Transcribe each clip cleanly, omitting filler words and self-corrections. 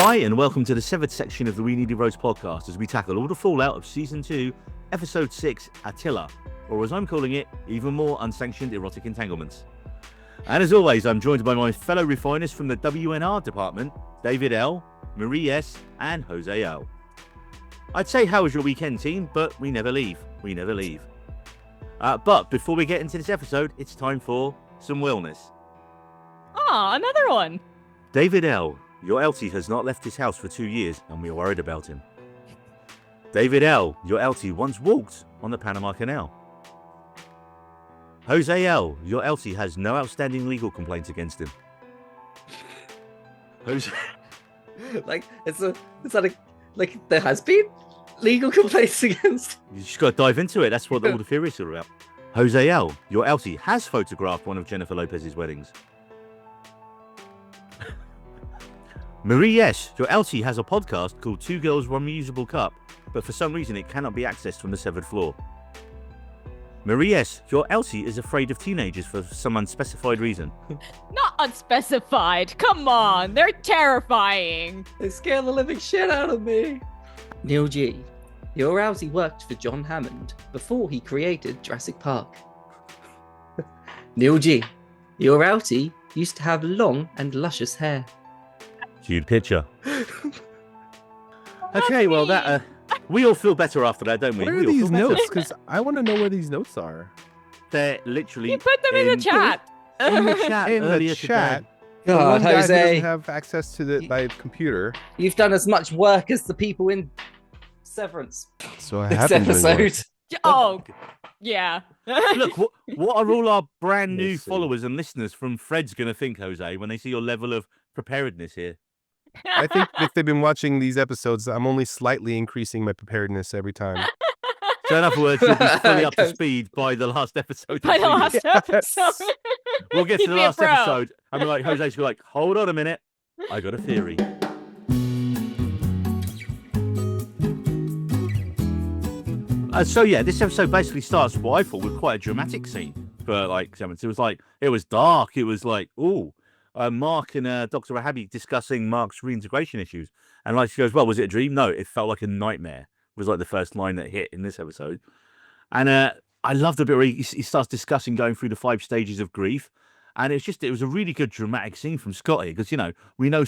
Hi, and welcome to the severed section of the We Need Heroes podcast as we tackle all the fallout of Season 2, Episode 6, Attila, or as I'm calling it, even more unsanctioned erotic entanglements. And as always, I'm joined by my fellow refiners from the WNR department, David L., Marie S., and Jose L. I'd say how was your weekend, team, but we never leave. We never leave. But before we get into this episode, it's time for some wellness. Ah, another one. David L., your Eltie has not left his house for 2 years and we are worried about him. David L., your Eltie once walked on the Panama Canal. Jose L., your Eltie has no outstanding legal complaints against him. Jose... there has been legal complaints against. You just got to dive into it. That's what all the theories are about. Jose L., your Eltie has photographed one of Jennifer Lopez's weddings. Marie S., your Eltie has a podcast called Two Girls, One Reusable Cup, but for some reason it cannot be accessed from the severed floor. Marie S., your Eltie is afraid of teenagers for some unspecified reason. Not unspecified. Come on, they're terrifying. They scare the living shit out of me. Neil G., your Rousey worked for John Hammond before he created Jurassic Park. Neil G., your Outie used to have long and luscious hair. Cute picture. Okay, well that we all feel better after that, don't we? Where We are all these feel better. notes? Because I want to know where these notes are. They're literally You put them in the chat. in the chat In earlier the chat. today. The God, one guy who Jose, doesn't have access to my computer, you've done as much work as the people in Severance so I this haven't been working. episode. Oh, yeah. Look, what are all our brand new Let's see. followers and listeners from Fred's going to think, Jose, when they see your level of preparedness here? I think if they've been watching these episodes, I'm only slightly increasing my preparedness every time. So in other words, you'll be fully up to speed by the last episode. By the last episode. We'll get to He'd the be a last pro. episode. I'm like, Jose's like, hold on a minute. I got a theory. So yeah, this episode basically starts what I thought was quite a dramatic scene for like Severance. It was dark. It was like, Mark and Dr. Rahabi discussing Mark's reintegration issues. And like she goes, well, was it a dream? No, it felt like a nightmare. Was like the first line that hit in this episode. And I loved the bit where he starts discussing going through the 5 stages of grief. And it was a really good dramatic scene from Scotty because, we know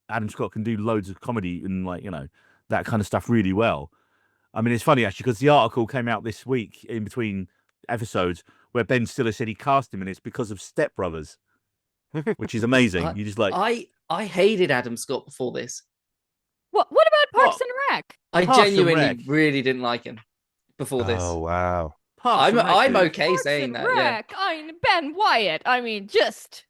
Adam Scott can do loads of comedy and that kind of stuff really well. I mean, it's funny actually because the article came out this week in between episodes where Ben Stiller said he cast him and it's because of Step Brothers, which is amazing. You just like, I hated Adam Scott before this. What about Parks and Rec? I Parks and genuinely Rec. really didn't like him before this. Oh wow! Parks and Rec I'm is- okay Parks saying and that. Yeah. Rec. I mean, Ben Wyatt. I mean, just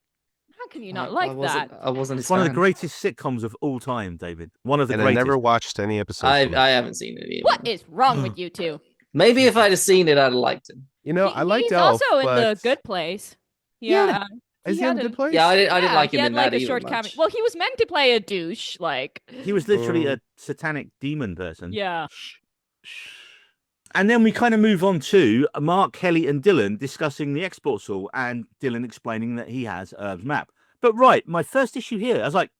how can you not like that? I wasn't. It's his one of the fan. greatest sitcoms of all time, David. One of the And I greatest. never watched any episodes. I of it. haven't seen it either. What is wrong with you two? Maybe if I'd have seen it, I'd have liked him. You know, I liked He's Elf, also in but The Good Place. Yeah. He is he had in a- Good Place? Yeah, I didn't like he him had in like that a either. short much. Well, he was meant to play a douche, like He was literally a satanic demon person. yeah. And then we kind of move on to Mark, Kelly, and Dylan discussing the export tool and Dylan explaining that he has Herb's map. But right, my first issue here, I was like,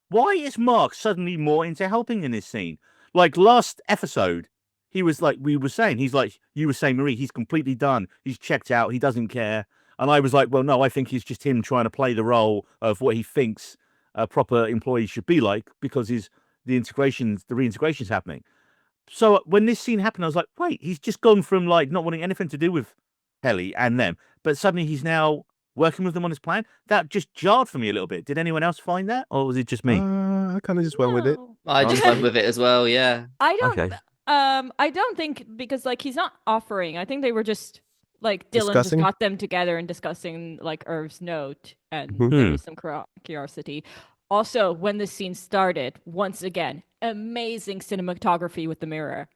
why is Mark suddenly more into helping in this scene? Like last episode, he was like, we were saying, he's like, you were saying, Marie, he's completely done. He's checked out. He doesn't care. And I was like, well, no, I think he's just him trying to play the role of what he thinks a proper employee should be like because the reintegration's happening. So when this scene happened, I was like, wait, he's just gone from like not wanting anything to do with Kelly and them, but suddenly he's now working with them on his plan. That just jarred for me a little bit. Did anyone else find that, or was it just me? I kind of just went with it. No. I just Okay. went with it as well. Yeah. I don't. Okay. I don't think because like he's not offering. I think they were just like Dylan Discussing? just got them together and discussing like Irv's note and Mhm. maybe some curiosity. Also, when the scene started, once again, amazing cinematography with the mirror.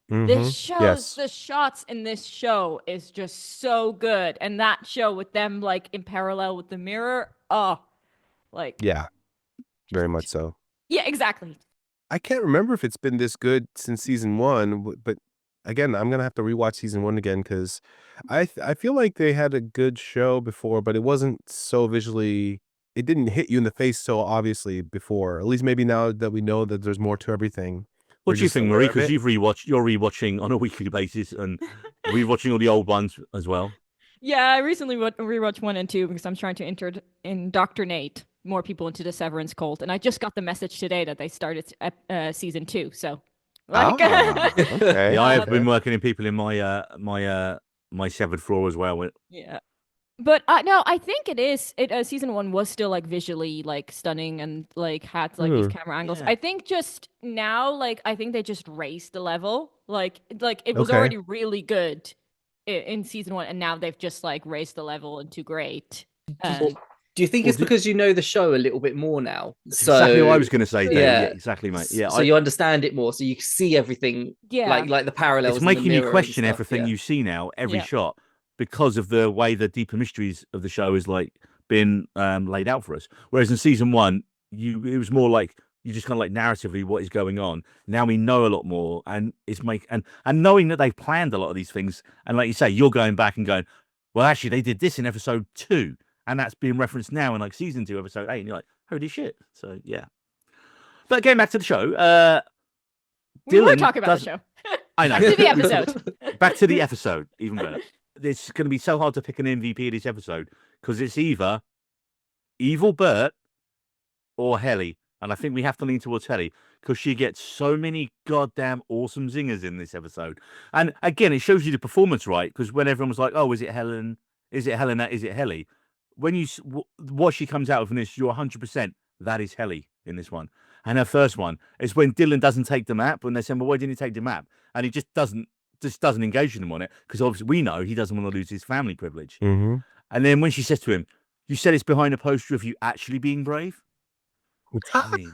This shows Yes. the shots in this show is just so good, and that show with them like in parallel with the mirror. Oh, like Yeah, very much so. yeah, exactly. I can't remember if it's been this good since season 1, but again, I'm gonna have to rewatch season 1 again because I feel like they had a good show before, but it wasn't so visually it didn't hit you in the face so obviously before. At least maybe now that we know that there's more to everything. What we're do you just think, aware Marie? of Because it. you're rewatching on a weekly basis and rewatching all the old ones as well. Yeah, I recently rewatched 1 and 2 because I'm trying to indoctrinate more people into the Severance cult, and I just got the message today that they started season 2. So, like, Okay. Yeah, I have okay. been working in people in my severed floor as well. yeah. But no, I think it is. Season 1 was still like visually like stunning and like had like these camera angles. Yeah. I think just now, like I think they just raised the level. Like it was Okay. already really good in season 1, and now they've just like raised the level into great. Do you think Well, it's because you know the show a little bit more now? So Exactly what I was going to say, David. Yeah. Yeah, exactly, mate. Yeah, so you understand it more, so you see everything, Yeah. like the parallels. it's in the making you mirror and question stuff, everything yeah. you see now, every Yeah. shot, because of the way the deeper mysteries of the show is like been laid out for us. Whereas in season 1, it was more like you just kind of like narratively what is going on. Now we know a lot more, and it's and knowing that they've planned a lot of these things, and like you say, you're going back and going, well, actually, they did this in episode 2, and that's being referenced now in like season 2, episode 8, and you're like, holy shit! So yeah. But getting back to the show, We were Dylan talking about the doesn't- show. I know. Back to the episode. Back to the episode, even better. It's going to be so hard to pick an MVP of this episode because it's either Evil Bert or Helly. And I think we have to lean towards Helly because she gets so many goddamn awesome zingers in this episode. And again, it shows you the performance right, because when everyone was like, oh, is it Helen? Is it Helena? Is it Helly? When you what she comes out with in this, you're 100% that is Helly in this one. And her first one is when Dylan doesn't take the map, when they say, well, why didn't he take the map? And he just doesn't engage with them on it, because obviously we know he doesn't want to lose his family privilege. Mm-hmm. And then when she says to him, you said it's behind a poster of you actually being brave? I mean,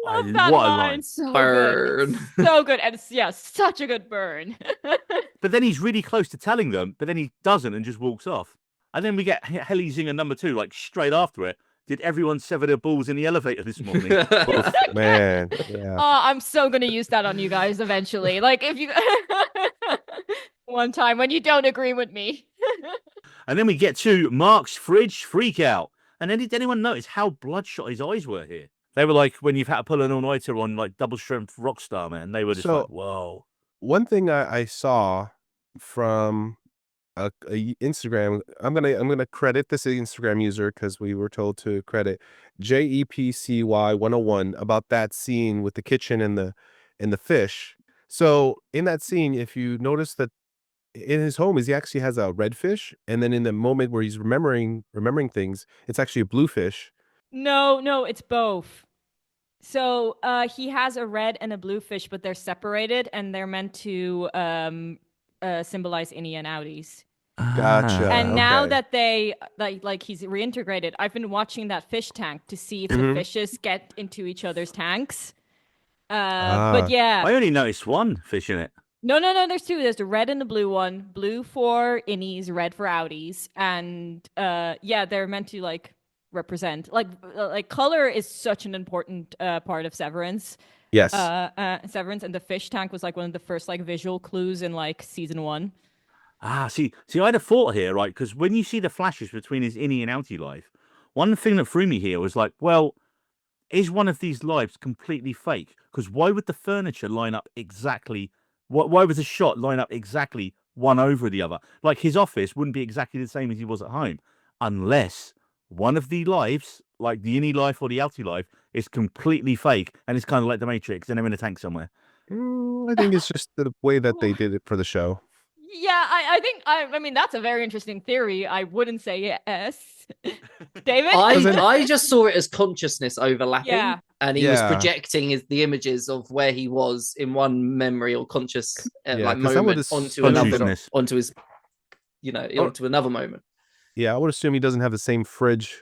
Love that what a line. line. So Burn. good. So good. And such a good burn. But then he's really close to telling them, but then he doesn't and just walks off. And then we get Helly Zinger number 2, like straight after it. Did everyone sever their balls in the elevator this morning? Man, yeah. Oh, I'm so gonna use that on you guys eventually. Like if you one time when you don't agree with me. And then we get to Mark's fridge freak out. And then did anyone notice how bloodshot his eyes were here? They were like when you've had to pull an all-nighter on like double strength Rockstar, man. They were just So- like, whoa. One thing I saw from a Instagram, I'm gonna credit this Instagram user because we were told to credit JEPCY101 about that scene with the kitchen and the fish. So in that scene, if you notice that in his home he actually has a red fish, and then in the moment where he's remembering things, it's actually a blue fish. No, it's both. So he has a red and a blue fish, but they're separated and they're meant to symbolize innie and outies. Gotcha. And now okay. that they like he's reintegrated, I've been watching that fish tank to see if the fishes get into each other's tanks. But yeah, I only noticed one fish in it. no, there's 2. There's the red and the blue one. Blue for innies, red for outies, and yeah, they're meant to like represent like color is such an important part of Severance. Yes. Severance, and the fish tank was like one of the first like visual clues in like season 1. See, I had a thought here, right? Because when you see the flashes between his innie and outie life, one thing that threw me here was like, well, is one of these lives completely fake? Because why would the furniture line up exactly? Why was the shot line up exactly one over the other? Like his office wouldn't be exactly the same as he was at home, unless one of the lives, like the innie life or the outie life, is completely fake, and it's kind of like the Matrix, and they're in a tank somewhere. I think it's just the way that they did it for the show. Yeah, I think I mean that's a very interesting theory. I wouldn't say yes. David? I just saw it as consciousness overlapping, Yeah. and he was Yeah. projecting the images of where he was in one memory or conscious Yeah, like 'cause that moment would've onto another, consciousness. onto his, onto another moment. Yeah, I would assume he doesn't have the same fridge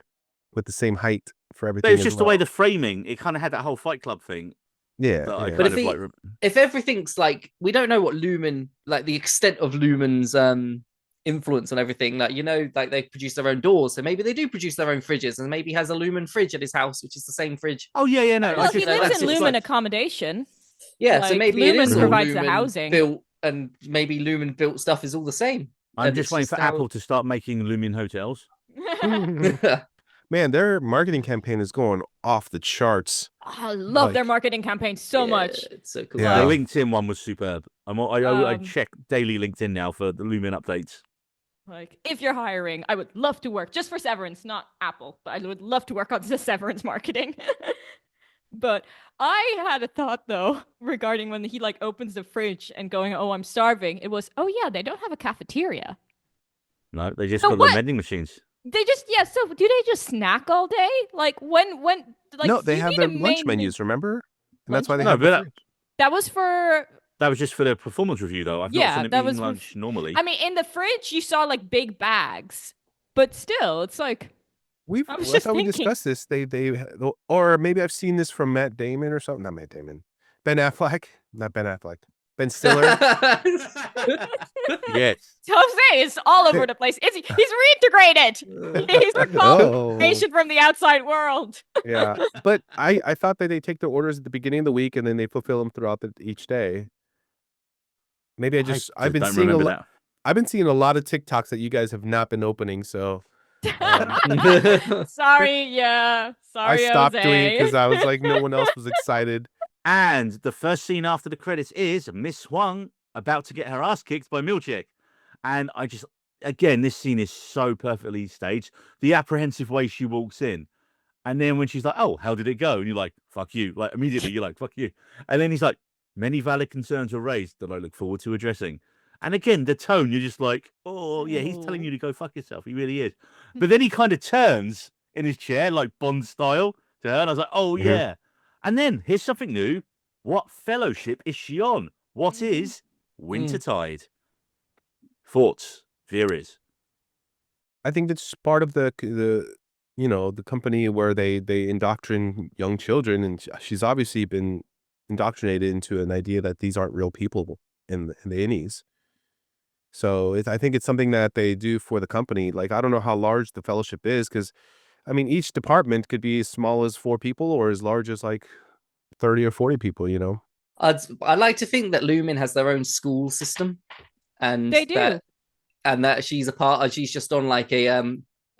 with the same height for everything. But it's as just the way well. the framing, it kind of had that whole Fight Club thing. Yeah. That I yeah. But kind if of he- like. If everything's like, we don't know what Lumen, like the extent of Lumen's influence on everything. Like like they produce their own doors, so maybe they do produce their own fridges, and maybe he has a Lumen fridge at his house, which is the same fridge. Oh yeah, no. Well, I he just, lives that's in just Lumen like- accommodation. Yeah, so Like, maybe it Lumen is all provides the Lumen housing. built, and maybe Lumen built stuff is all the same. I'm and just it's waiting just for how- Apple to start making Lumen hotels. Man, their marketing campaign is going off the charts. I love their Like- marketing campaign so much. It's so cool. Yeah. The LinkedIn one was superb. I Um, check daily LinkedIn now for the Lumen updates. Like, if you're hiring, I would love to work just for Severance, not Apple, but I would love to work on the Severance marketing. But I had a thought though regarding when he like opens the fridge and going, "Oh, I'm starving." It was, "Oh yeah, they don't have a cafeteria." No, they just So got what? the vending machines. They just So do they just snack all day? Like when like No, they you have need their a lunch main- menus, remember? And Lunch that's why they No, have the but fridge. That was for that was just for their performance review, though. I've Yeah, not seen them that eating was lunch normally. I mean, in the fridge you saw like big bags, but still, it's like I was I just thought we thinking. discussed this. Or maybe I've seen this from Matt Damon or something. Not Matt Damon. Ben Affleck. Not Ben Affleck. Ben Stiller. Yes. So I'm saying it's all over the place. He's reintegrated. He's a Oh. patient from the outside world. Yeah. But I thought that they take their orders at the beginning of the week and then they fulfill them throughout each day. Maybe I've been don't seeing remember that. I've been seeing a lot of TikToks that you guys have not been opening, so Sorry, yeah. I Sorry, stopped Jose. doing it because I was like, no one else was excited. And the first scene after the credits is Miss Huang about to get her ass kicked by Milchek. And again, this scene is so perfectly staged. The apprehensive way she walks in. And then when she's like, "Oh, how did it go?" And you're like, "Fuck you." Like, immediately you're like, "Fuck you." And then he's like, "Many valid concerns were raised that I look forward to addressing." And again, the tone, you're just like, "Oh, yeah, he's telling you to go fuck yourself." He really is. But then he kind of turns in his chair, like Bond style, to her. And I was like, "Oh, Mhm. yeah." And then here's something new. What fellowship is she on? What is Wintertide? Thoughts, theories? I think that's part of the the company where they indoctrinate young children, and she's obviously been indoctrinated into an idea that these aren't real people in the innies. So I think it's something that they do for the company. Like, I don't know how large the fellowship is, because I mean, each department could be as small as 4 people or as large as like 30 or 40 people, you know? I'd like to think that Lumen has their own school system, and They do. that she's she's just on like a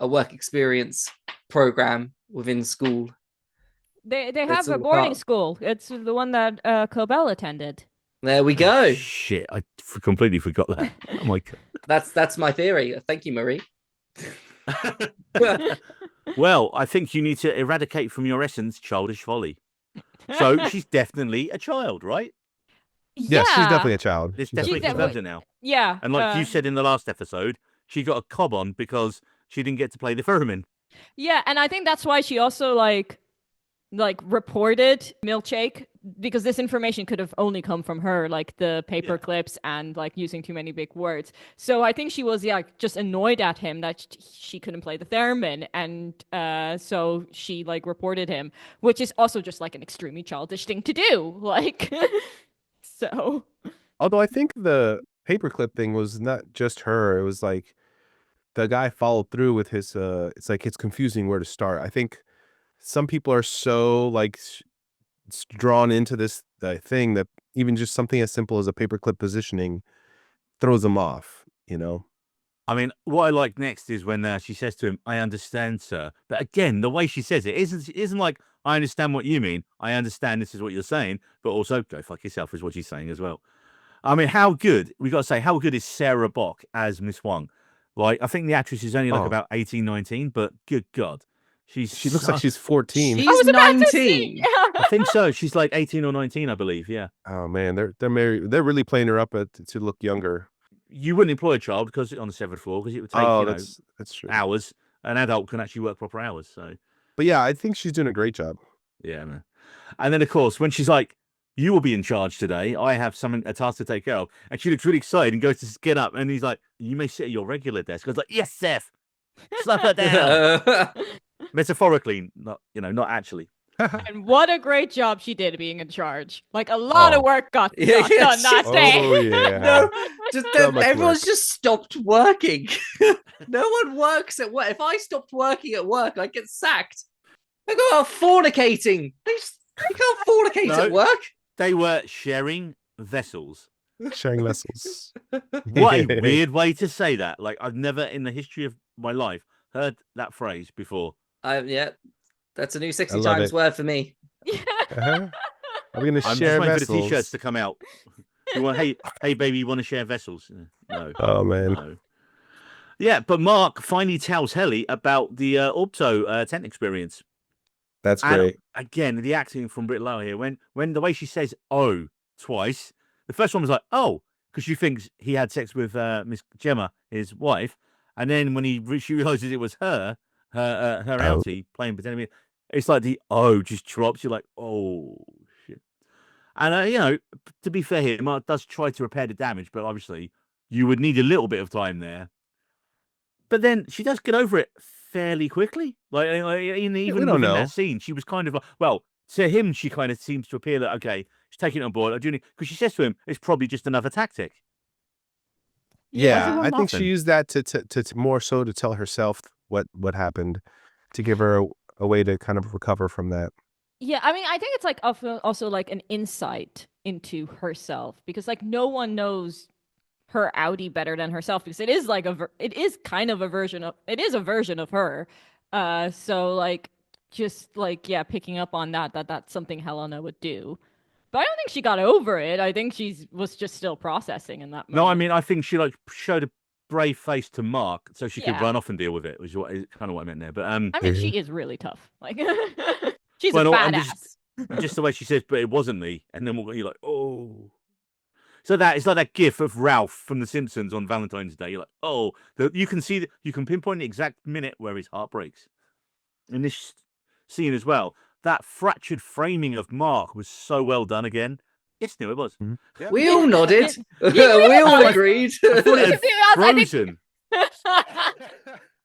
work experience program within school. They It's have a all boarding about- school. It's the one that Cobell attended. There we go. Shit, I completely forgot that. Oh my God. That's my theory. Thank you, Marie. Well, I think you need to eradicate from your essence childish folly. So she's definitely a child, right? Yeah, she's definitely a child. This She's definitely definitely- confirms it now. Yeah. And like you said in the last episode, she got a cob on because she didn't get to play the theremin. Yeah, and I think that's why she also like reported Milchek, because this information could have only come from her, like the paper clips and like using too many big words. So I think she was just annoyed at him that she couldn't play the theremin, and so she like reported him, which is also just like an extremely childish thing to do. Like, so. Although I think the paperclip thing was not just her. It was like the guy followed through with his it's like it's confusing where to start. I think some people are so like drawn into this thing that even just something as simple as a paperclip positioning throws them off, you know? I mean, what I like next is when she says to him, "I understand, sir." But again, the way she says it isn't like, "I understand what you mean. I understand this is what you're saying," but also "go fuck yourself" is what she's saying as well. I mean, how good is Sarah Bock as Miss Huang? Like, I think the actress is only like about 18, 19, but good God. She looks like she's 14. She's I was about to 19. say, I think so. She's like 18 or 19, I believe. Yeah. Oh man, they're they're really playing her up to look younger. You wouldn't employ a child because on the 7th floor because it would take that's true. hours. An adult can actually work proper hours. So, but yeah, I think she's doing a great job. yeah, man. And then of course when she's like, "You will be in charge today. I have a task to take care of," and she looks really excited and goes to get up, and he's like, "You may sit at your regular desk." I was like, "Yes, Seth. Slap her down." Metaphorically, not actually. and what a great job she did being in charge. Like a lot of work got done that day. Oh yeah. No, So much everyone's work. just stopped working. No one works at work. If I stopped working at work, I'd get sacked. They go out fornicating. They can't fornicate No. at work. They were sharing vessels. Sharing vessels. What a weird way to say that. Like, I've never in the history of my life heard that phrase before. Yeah, that's a new I 60 love times it. word for me. Uh-huh. Are we gonna I'm share just waiting for the vessels? t-shirts to come out. You want, hey, baby, you want to share vessels? No. Oh man. No. Yeah, but Mark finally tells Helly about the Orpto tent experience. That's And great. again, the acting from Britt Lower here, when the way she says "oh" twice, the first one was like "oh," because she thinks he had sex with Miss Gemma, his wife, and then when she realizes it was her Oh. outie playing pretending, it's like the "oh" just drops. You're like, "oh shit." And you know, to be fair here, Mark does try to repair the damage, but obviously you would need a little bit of time there. But then she does get over it fairly quickly. Like even we within don't know. that scene, she was kind of like, well, to him, she kind of seems to appear that okay, she's taking it on board. I do because she says to him, it's probably just another tactic. Yeah, everyone I think she laughing? used that to more so to tell herself what happened, to give her a way to kind of recover from that. Yeah, I mean, I think it's like also like an insight into herself because like no one knows her outie better than herself because it is like it is kind of a version of a version of her. So like just like yeah, picking up on that's something Helena would do. But I don't think she got over it. I think she was just still processing in that moment. No, I mean, I think she like showed a brave face to Mark so she could Yeah. run off and deal with it. Was what is kind of what I meant there. But I mean, she is really tough. Like she's well, a no, badass. just the way she says, but it wasn't me. And then you're like, oh. So that it's like that gif of Ralph from The Simpsons on Valentine's Day. You're like, oh, you can see that you can pinpoint the exact minute where his heart breaks. In this scene as well, that fractured framing of Mark was so well done again. Yes, no, it was. Mhm. Yeah. We all nodded. Yeah, we all nodded. agreed. I thought it had I think- frozen.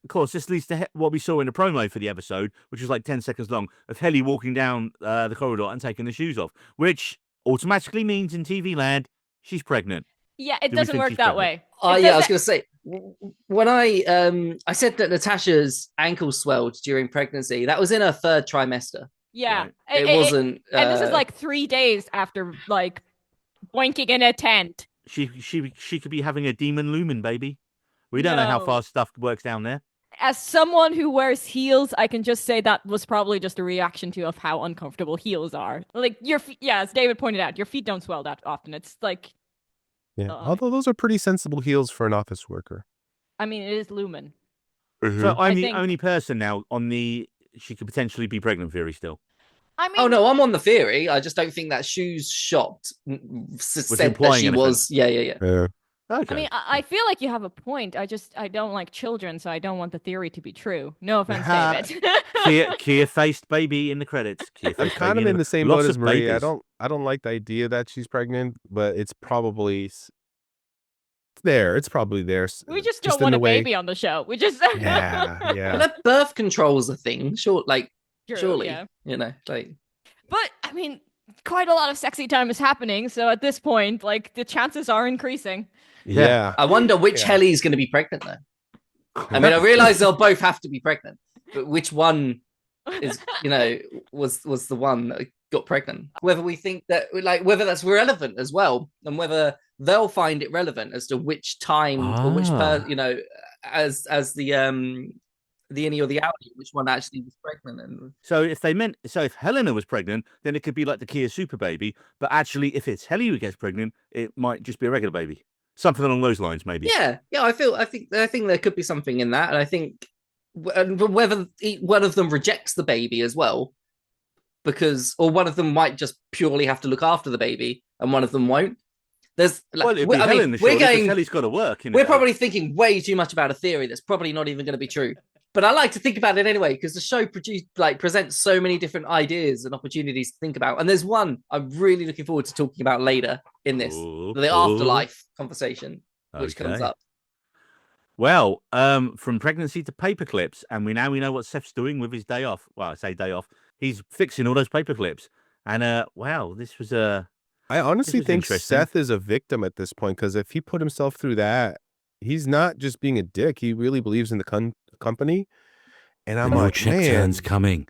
Of course, this leads to what we saw in the promo for the episode, which was like 10 seconds long, of Helly walking down the corridor and taking the shoes off, which automatically means in TV land, she's pregnant. Yeah, it Do we doesn't think work she's that pregnant? way. Yeah, I was going to say, when I said that Natasha's ankle swelled during pregnancy, that was in her 3rd trimester. Yeah. Right. It wasn't. And this is like 3 days after like boinking in a tent. She could be having a demon lumen baby. We don't know how No. fast stuff works down there. As someone who wears heels, I can just say that was probably just a reaction to of how uncomfortable heels are. Like your feet, yeah, as David pointed out, your feet don't swell that often. It's like, Yeah. Although those are pretty sensible heels for an office worker. I mean, it is lumen. So I'm I the think- only person now on the she could potentially be pregnant theory still. I mean, Oh no, I'm on the theory. I just don't think that shoes shopped said that implying she anything. was. Yeah. Yeah. Okay. I mean, I feel like you have a point. I don't like children, so I don't want the theory to be true. No offense, David. Kia-faced baby in the credits. I'm Kia-faced kind baby of in the same lots boat of as Maria. babies. I don't like the idea that she's pregnant, but it's probably there. It's probably there. We just in don't want the a way- baby on the show. We just Yeah, yeah. But that birth control's a thing. Sure, like True, surely, yeah. you know, like. But I mean, quite a lot of sexy time is happening. So at this point, like the chances are increasing. Yeah. I wonder which Yeah. Helly's going to be pregnant though. I mean, I realize they'll both have to be pregnant, but which one is, you know, was the one that got pregnant? Whether we think that, like, whether that's relevant as well, and whether they'll find it relevant as to which time or which you know, as the innie or the outie, which one actually was pregnant. And So if Helena was pregnant, then it could be like the Kia Super Baby. But actually, if it's Helly who gets pregnant, it might just be a regular baby. Something along those lines, maybe. yeah, I think there could be something in that, and I think whether one of them rejects the baby as well, or one of them might just purely have to look after the baby, and one of them won't. There's, Well, it'd be I mean, Helena, we're surely, 'cause going. Helly's got to work. We're probably thinking way too much about a theory that's probably not even going to be true. But I like to think about it anyway because the show presents so many different ideas and opportunities to think about. And there's one I'm really looking forward to talking about later in this, the afterlife conversation, which comes up. Well, from pregnancy to paper clips, and we know what Seth's doing with his day off. Well, I say day off. He's fixing all those paper clips. And wow, this was I honestly was think interesting. Seth is a victim at this point because if he put himself through that, he's not just being a dick. He really believes in the company. And I'm like, man, coming.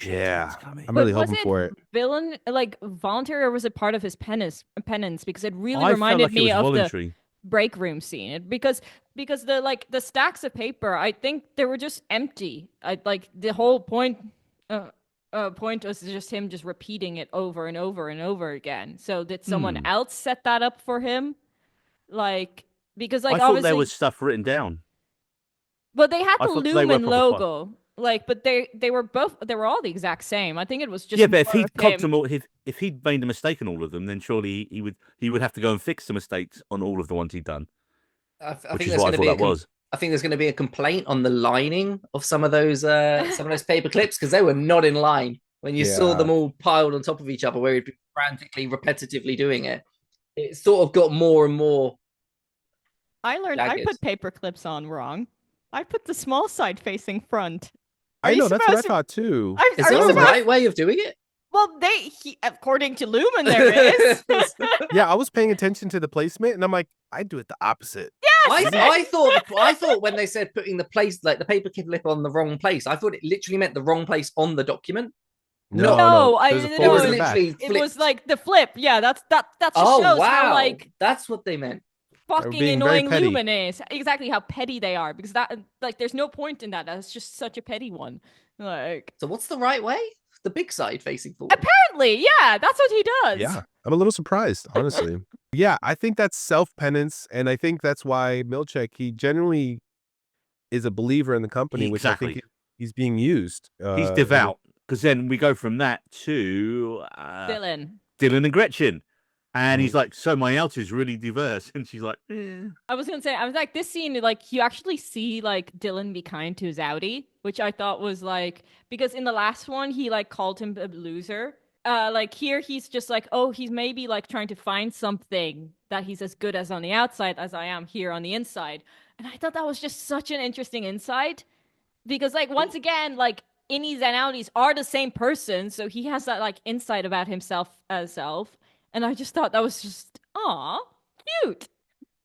yeah, I'm But really was hoping for it. Villain like voluntary or was it part of his penance? Because it really I reminded felt like me it was of voluntary. break room scene because the stacks of paper, I think they were just empty. Like the whole point was just him just repeating it over and over and over again. So did someone else set that up for him? Like, because like I thought obviously there was stuff written down. well, they had I the thought they were Lumen proper fun. logo. Like, but they were all the exact same. I think it was just Yeah, but if more he'd of cocked him. them all, if he'd made a mistake on all of them, then surely he would have to go and fix the mistakes on all of the ones he'd done. I Which think is there's what going I to thought be that was. I think there's going to be a complaint on the lining of some of those paper clips because they were not in line when you saw them all piled on top of each other, where he'd been frantically, repetitively doing it. It sort of got more and more. I learned I jagged. put paper clips on wrong. I put the small side facing front. I know, that's what I thought too. Is there a right way of doing it? Well, according to Lumen, there is. Yeah, I was paying attention to the placement, and I'm like, I do it the opposite. Yes, I thought when they said putting the paper clip on the wrong place, I thought it literally meant the wrong place on the document. No, there's a forward and a back. It was like the flip. Yeah, that just Oh shows wow, how like that's what they meant. fucking being very annoying petty. Lumen is. Exactly how petty they are, because that like there's no point in that. That's just such a petty one. Like, So what's the right way? The big side facing forward. apparently, yeah, that's what he does. Yeah, I'm a little surprised, honestly. Yeah, I think that's self-penance, and I think that's why Milchek, he genuinely is a believer in the company, which I think he's being used. He's devout, because then we go from that to Dylan and Gretchen. And he's like, so my outer is really diverse. And she's like, I was like, this scene, like, you actually see, like, Dylan be kind to his outie, which I thought was, like, because in the last one, he, like, called him a loser. Like, here, he's just like, oh, he's maybe, like, trying to find something that he's as good as on the outside as I am here on the inside. And I thought that was just such an interesting insight. Because, like, once again, like, innies and outies are the same person. So he has that, like, insight about himself as self. And I just thought that was just, aw, cute.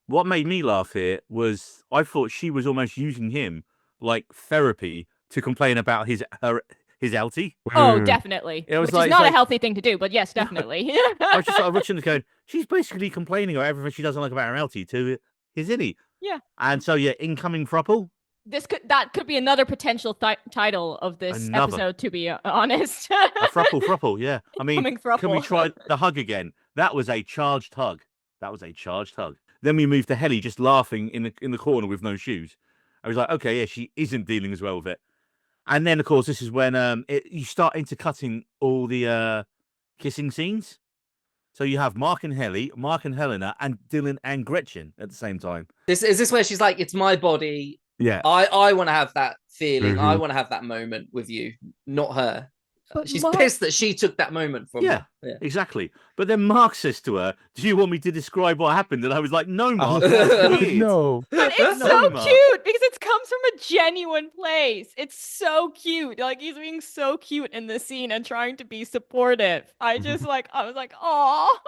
What made me laugh here was I thought she was almost using him like therapy to complain about his outie. Oh, definitely. It was Which like, is not it's a healthy thing to do, but yes, definitely. I was just like watching this going, she's basically complaining about everything she doesn't like about her outie to his innie. Yeah. And so, yeah, incoming thruple. That could be another potential title of this episode, to be honest. A thruple, yeah. I mean, can we try the hug again? That was a charged hug. Then we moved to Helly just laughing in the corner with no shoes. I was like, okay, yeah, she isn't dealing as well with it. And then, of course, this is when you start intercutting all the kissing scenes. So you have Mark and Helly, Mark and Helena, and Dylan and Gretchen at the same time. Is this where she's like, it's my body. Yeah. I want to have that feeling. I want to have that moment with you, not her. But she's pissed that she took that moment from her. Yeah, exactly. But then Mark says to her, do you want me to describe what happened? And I was like, no, Mark. That's weird. No. But it's so cute because it comes from a genuine place. It's so cute. Like, he's being so cute in this scene and trying to be supportive. I was like, aw.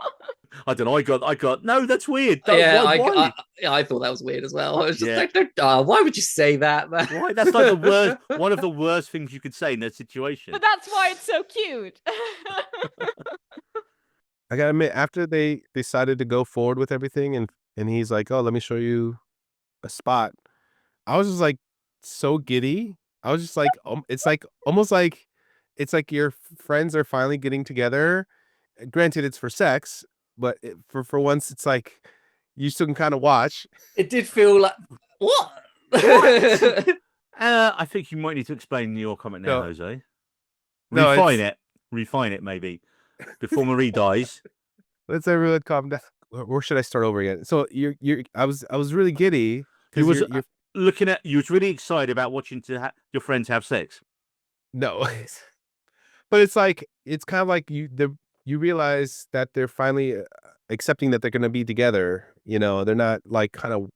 I don't know. I got, no, that's weird. Yeah, why? I thought that was weird as well. I was just like, why would you say that, man? Why? That's like the worst, one of the worst things you could say in that situation. But that's why it's so cute. I gotta admit, after they decided to go forward with everything, and he's like, oh, let me show you a spot. I was just like so giddy. I was just like, it's like almost like it's like your friends are finally getting together. Granted, it's for sex, but for once, it's like you still can kind of watch. It did feel like what? I think you might need to explain your comment now, Jose. Refine it, maybe before Marie dies. Let's everyone calm down. Where should I start over again? So I was really giddy. You was looking at. You was really excited about watching your friends have sex. No, but it's like it's kind of like you realize that they're finally accepting that they're going to be together. You know, they're not like kind of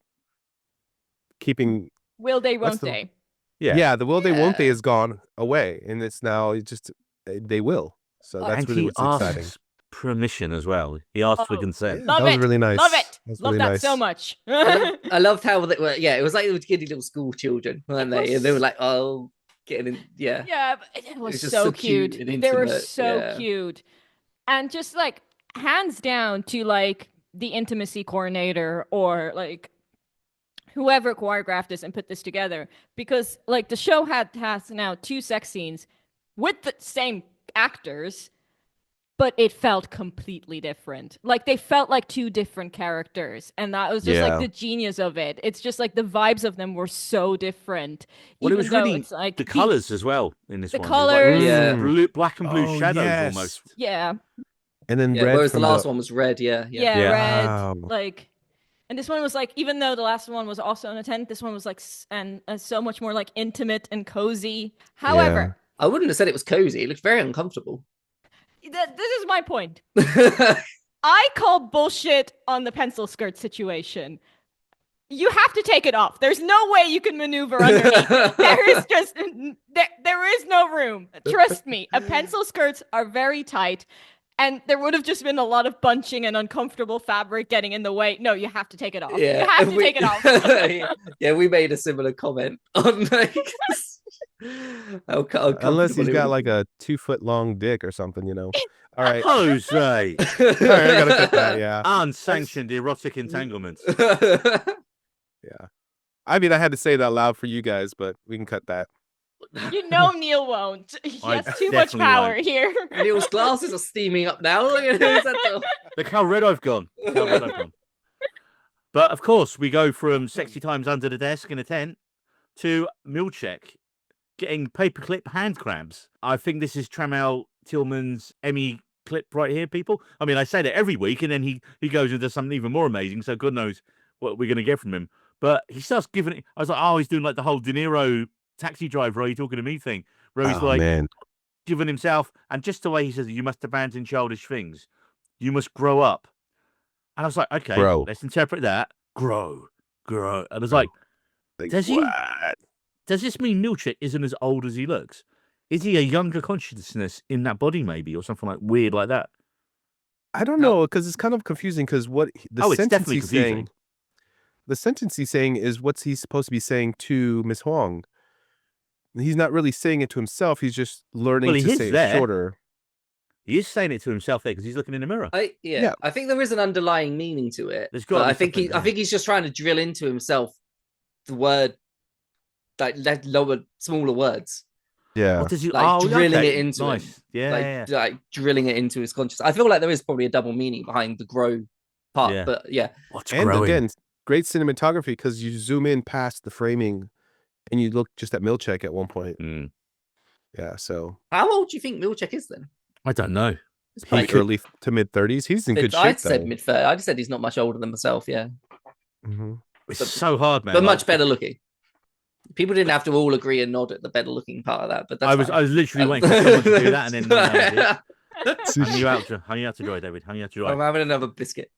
keeping. Will they? Won't they? Yeah, the will they won't they is gone away, and it's now just they will. So that's really what's exciting. Permission as well. He asked for consent. Love that was it. really nice. Love it. Love really that so much. I loved how they were. Yeah, it was like they were giddy little school children, weren't they? And they were like, oh, getting in. Yeah. Yeah, but it was so cute. They were so cute. And just like hands down to like the intimacy coordinator or like whoever choreographed this and put this together, because like the show has now 2 sex scenes with the same actors, but it felt completely different. Like they felt like 2 different characters, and that was just like the genius of it. It's just like the vibes of them were so different. Well, it even was though really it's like the colors as well in this The one. colours. Yeah. Blue, black and blue Oh, shadows yes. almost. Yeah, And then Yeah, red whereas the from last one was red. Yeah. yeah, red. Wow. Like, and this one was like, even though the last one was also in a tent, this one was like so much more like intimate and cozy. However, I wouldn't have said it was cozy. It looked very uncomfortable. this is my point. I call bullshit on the pencil skirt situation. You have to take it off. There's no way you can maneuver underneath it. There is just there is no room. Trust me. Pencil skirts are very tight, and there would have just been a lot of bunching and uncomfortable fabric getting in the way. No, you have to take it off. Yeah, You have to take it off. Yeah, we made a similar comment on like Unless he's got like a 2-foot long dick or something, you know. All right. Jose. All right, I gotta cut that. Yeah. Unsanctioned erotic entanglements. Yeah. I mean, I had to say that loud for you guys, but we can cut that. You know Neil won't. He I has too much definitely power won't. here. Neil's glasses are steaming up now. Look at that. Look how red I've gone. Look how red I've gone. But of course, we go from sexy times under the desk in a tent to Milchek getting paperclip hand crabs. I think this is Trammell Tillman's Emmy clip right here, people. I mean, I say that every week, and then he goes and does something even more amazing. So God knows what we're going to get from him. But he starts giving it. I was like, oh, he's doing like the whole De Niro Taxi Driver, are you talking to me thing, where he's like man. giving himself, and just the way he says, you must abandon childish things. You must grow up. And I was like, okay, Grow. let's interpret that. Grow. And I was like, does he? Does this mean Milchek isn't as old as he looks? Is he a younger consciousness in that body, maybe, or something like weird like that? I don't know, because it's kind of confusing. Because what the it's sentence definitely he's confusing. saying, the sentence he's saying is what's he supposed to be saying to Miss Huang. He's not really saying it to himself. He's just learning Well, he to is say there. it shorter. He is saying it to himself there because he's looking in the mirror. Yeah, I think there is an underlying meaning to it. There's gotta But be I think something there. I think he's just trying to drill into himself the word, like lower, smaller words. Yeah. What does he? Like drilling okay. it into him. Nice. Yeah. Like drilling it into his consciousness. I feel like there is probably a double meaning behind the grow part, Yeah. but yeah. What's And growing? again, great cinematography because you zoom in past the framing and you look just at Milchek at one point. Mm. Yeah, so How old do you think Milchek is then? I don't know. It's he's probably early to mid 30s. He's in good shape I'd said though. mid 30. I just said he's not much older than myself, yeah. Mhm. It's But- so hard, man. But Like, much better looking. People didn't have to all agree and nod at the better looking part of that, but that's I was literally waiting for someone to do that, and then no one else did. Hung you out to dry, David. Hung you out to I'm dry. having another biscuit.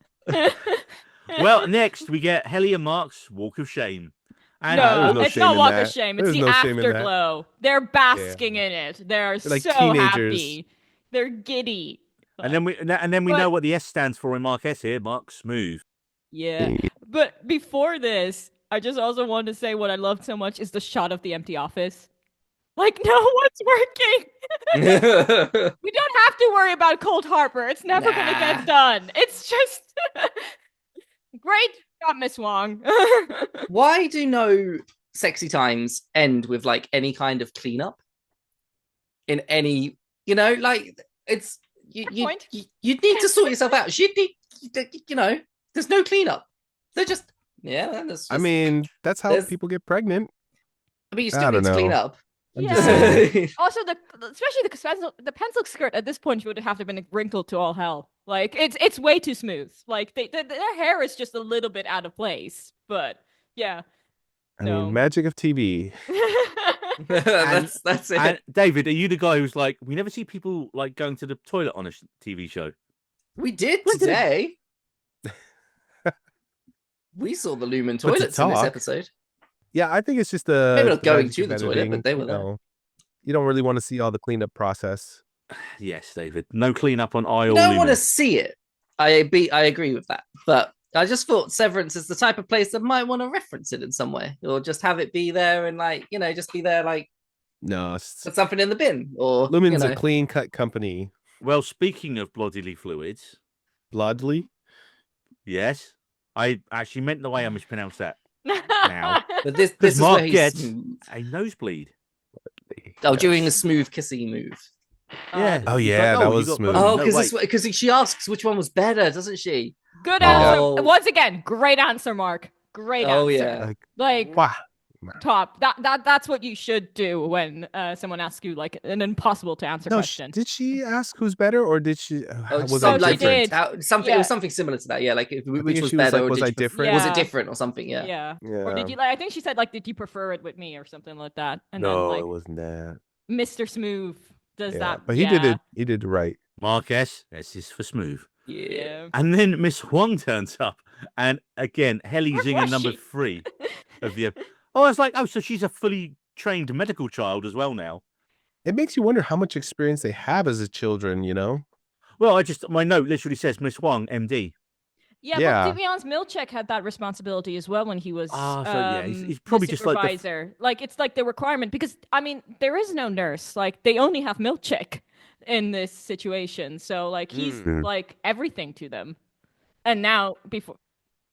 Well, next we get Helly and Mark's Walk of Shame. And No, no it's shame not in Walk that. of Shame. It's There's the no shame in that. afterglow. They're basking in it. They're like so teenagers. happy. They're giddy. and then we But- know what the S stands for in Mark S here. Mark Smooth. Yeah. But before this, I just also wanted to say what I loved so much is the shot of the empty office. Like, no one's working. We don't have to worry about Cold Harbor. It's never going to Nah. get done. It's just great job, Miss Wong. Why do no sexy times end with like any kind of cleanup? In any, like it's point. you need to sort yourself out. You need, there's no cleanup. They're just I mean, that's how there's- people get pregnant. I mean, you I still need don't to clean know. up. I'm just saying. Also, especially the pencil skirt at this point would have to have been wrinkled to all hell. Like it's way too smooth. Like their hair is just a little bit out of place. But yeah, I No. mean, magic of TV. that's it. And David, are you the guy who's like, we never see people like going to the toilet on a TV show? We did When did it- today. We saw the Lumen But to toilets in this talk- episode. Yeah, I think it's just the Maybe not going magic to of the toilet, editing, but they were you there. know. You don't really want to see all the cleanup process. Yes, David. No cleanup on aisle. You don't want to see it. I agree with that, but I just thought Severance is the type of place that might want to reference it in some way, or just have it be there and just be there like No, it's, put something in the bin, or Lumen's a clean cut company. Well, speaking of bodily fluids, Bloodly. Yes. I actually meant the way I mispronounced that. Now. But this Because is where Mark he's gets smooth. a nosebleed. Oh, during a Yes. smooth kissing move. Yeah. Oh, he's yeah, like, that you was got smooth. bone. Oh, No, because wait. she asks which one was better, doesn't she? Good Yeah. answer. Oh. Once again, great answer, Mark. Great Oh, answer. yeah. Like Wow. top. That's what you should do when someone asks you like an impossible to answer No, question. did she ask who's better, or did she? Oh, Was so I she like different? did. something. Yeah. It was something similar to that. Yeah, like which think was she was better, like, or was did I you different? Was it Yeah. different or something? Yeah. Yeah. Yeah. Or did you like? I think she said like, did you prefer it with me or something like that? And then No, like it wasn't that. Mr. Smooth does Yeah, that. but he did it. He did it right. Mark S. S is for smooth. Yeah. And then Miss Huang turns up. And again, Helly Where Zinger was number she? 3 of the. Oh, I was like, oh, so she's a fully trained medical child as well now. It makes you wonder how much experience they have as a children. Well, my note literally says Miss Huang, MD. Yeah, Yeah. but to be honest, Milchek had that responsibility as well when he was Ah, so yeah, he's the probably just like the supervisor. Like it's like the requirement because I mean there is no nurse. Like they only have Milchek in this situation, so like he's Mm. like everything to them. And now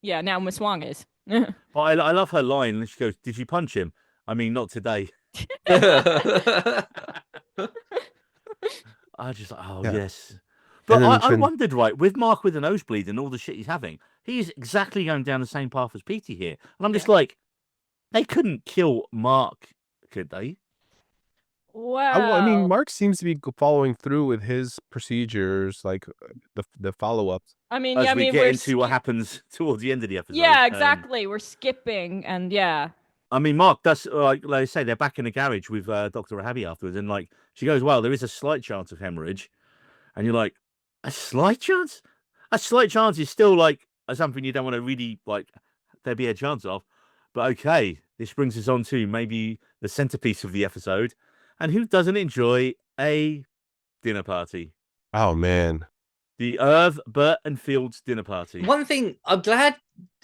now Miss Wong is. But I love her line. And she goes, "Did you punch him? I mean, not today." I just like, oh Yeah. yes. But And then I Trin- wondered, right, with Mark with a nosebleed and all the shit he's having, he's exactly going down the same path as Petey here. And I'm just like, they couldn't kill Mark, could they? Well, I mean, Mark seems to be following through with his procedures, like the follow ups. I mean, As yeah, I we mean, get we're into what happens towards the end of the episode. Yeah, exactly. We're skipping, and yeah. I mean, Mark does, like I say, they're back in the garage with Dr. Rahabi afterwards, and like she goes, "Well, there is a slight chance of hemorrhage," and you're like, "A slight chance? A slight chance is still like something you don't want to really like. There be a chance of." But okay, this brings us on to maybe the centerpiece of the episode, and who doesn't enjoy a dinner party? Oh man, The Irv, Bert, and Fields dinner party. One thing, I'm glad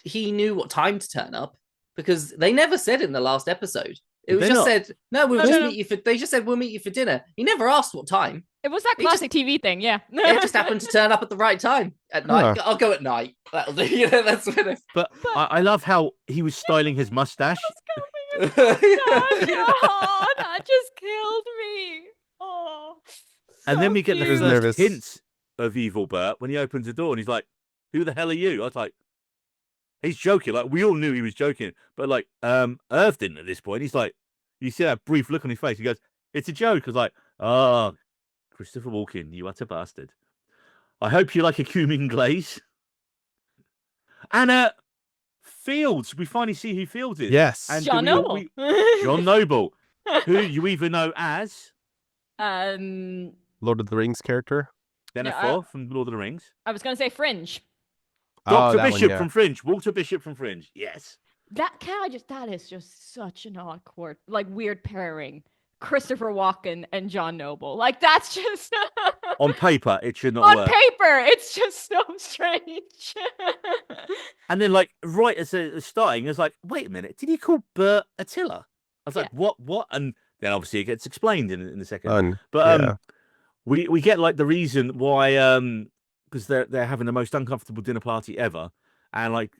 he knew what time to turn up because they never said in the last episode. It was they just not? said, "No, we'll No, just no. meet you for." They just said, "We'll meet you for dinner." He never asked what time. It was that He just- classic TV thing, yeah. It just happened to turn up at the right time at night. I'll go at night. That'll do. That's when it... But I love how he was styling his mustache. Oh, that just killed me. Oh. And then we get the cute. first nervous. hints of evil Bert when he opens the door and he's like, "Who the hell are you?" I was like, he's joking. Like we all knew he was joking, but like Irv didn't at this point. He's like, you see that brief look on his face. He goes, "It's a joke." I was like, "Oh, Christopher Walken, you utter bastard. I hope you like a cumin glaze." And Fields, we finally see who Fields is. yes, And John do we- Noble. John Noble, who you either know as Lord of the Rings character. Denethor from Lord of the Rings, I was gonna say Fringe. Dr. that one, Bishop yeah. from Fringe, Walter Bishop from Fringe. Yes. That is just such an awkward, like weird pairing. Christopher Walken and John Noble. Like that's just On paper, it should not on work. paper, it's just so strange. And then, like, right as it's starting, it's like, wait a minute, did he call Bert Attila? I was like, what? And then obviously it gets explained in a second. But yeah. we get like the reason why, because they're having the most uncomfortable dinner party ever, and like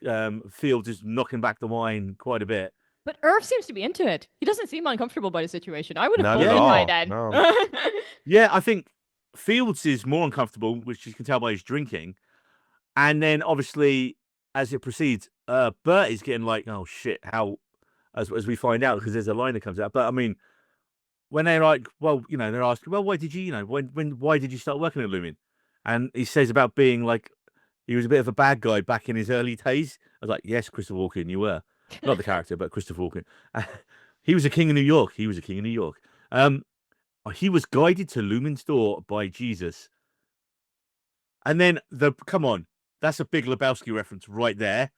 Fields is knocking back the wine quite a bit. But Irv seems to be into it. He doesn't seem uncomfortable by the situation. I would have Not pulled at in by all, then. no. Yeah, I think Fields is more uncomfortable, which you can tell by his drinking. And then obviously, as it proceeds, Bert is getting like, oh shit, how, as we find out, because there's a line that comes out. But I mean, when they're like, well, you know, they're asking, well, why did you, why did you start working at Lumen? And he says about being like, he was a bit of a bad guy back in his early days. I was like, yes, Christopher Walken, you were. Not the character, but Christopher Walken. He was a king of New York. He was guided to Lumen's door by Jesus. And then come on, that's a Big Lebowski reference right there.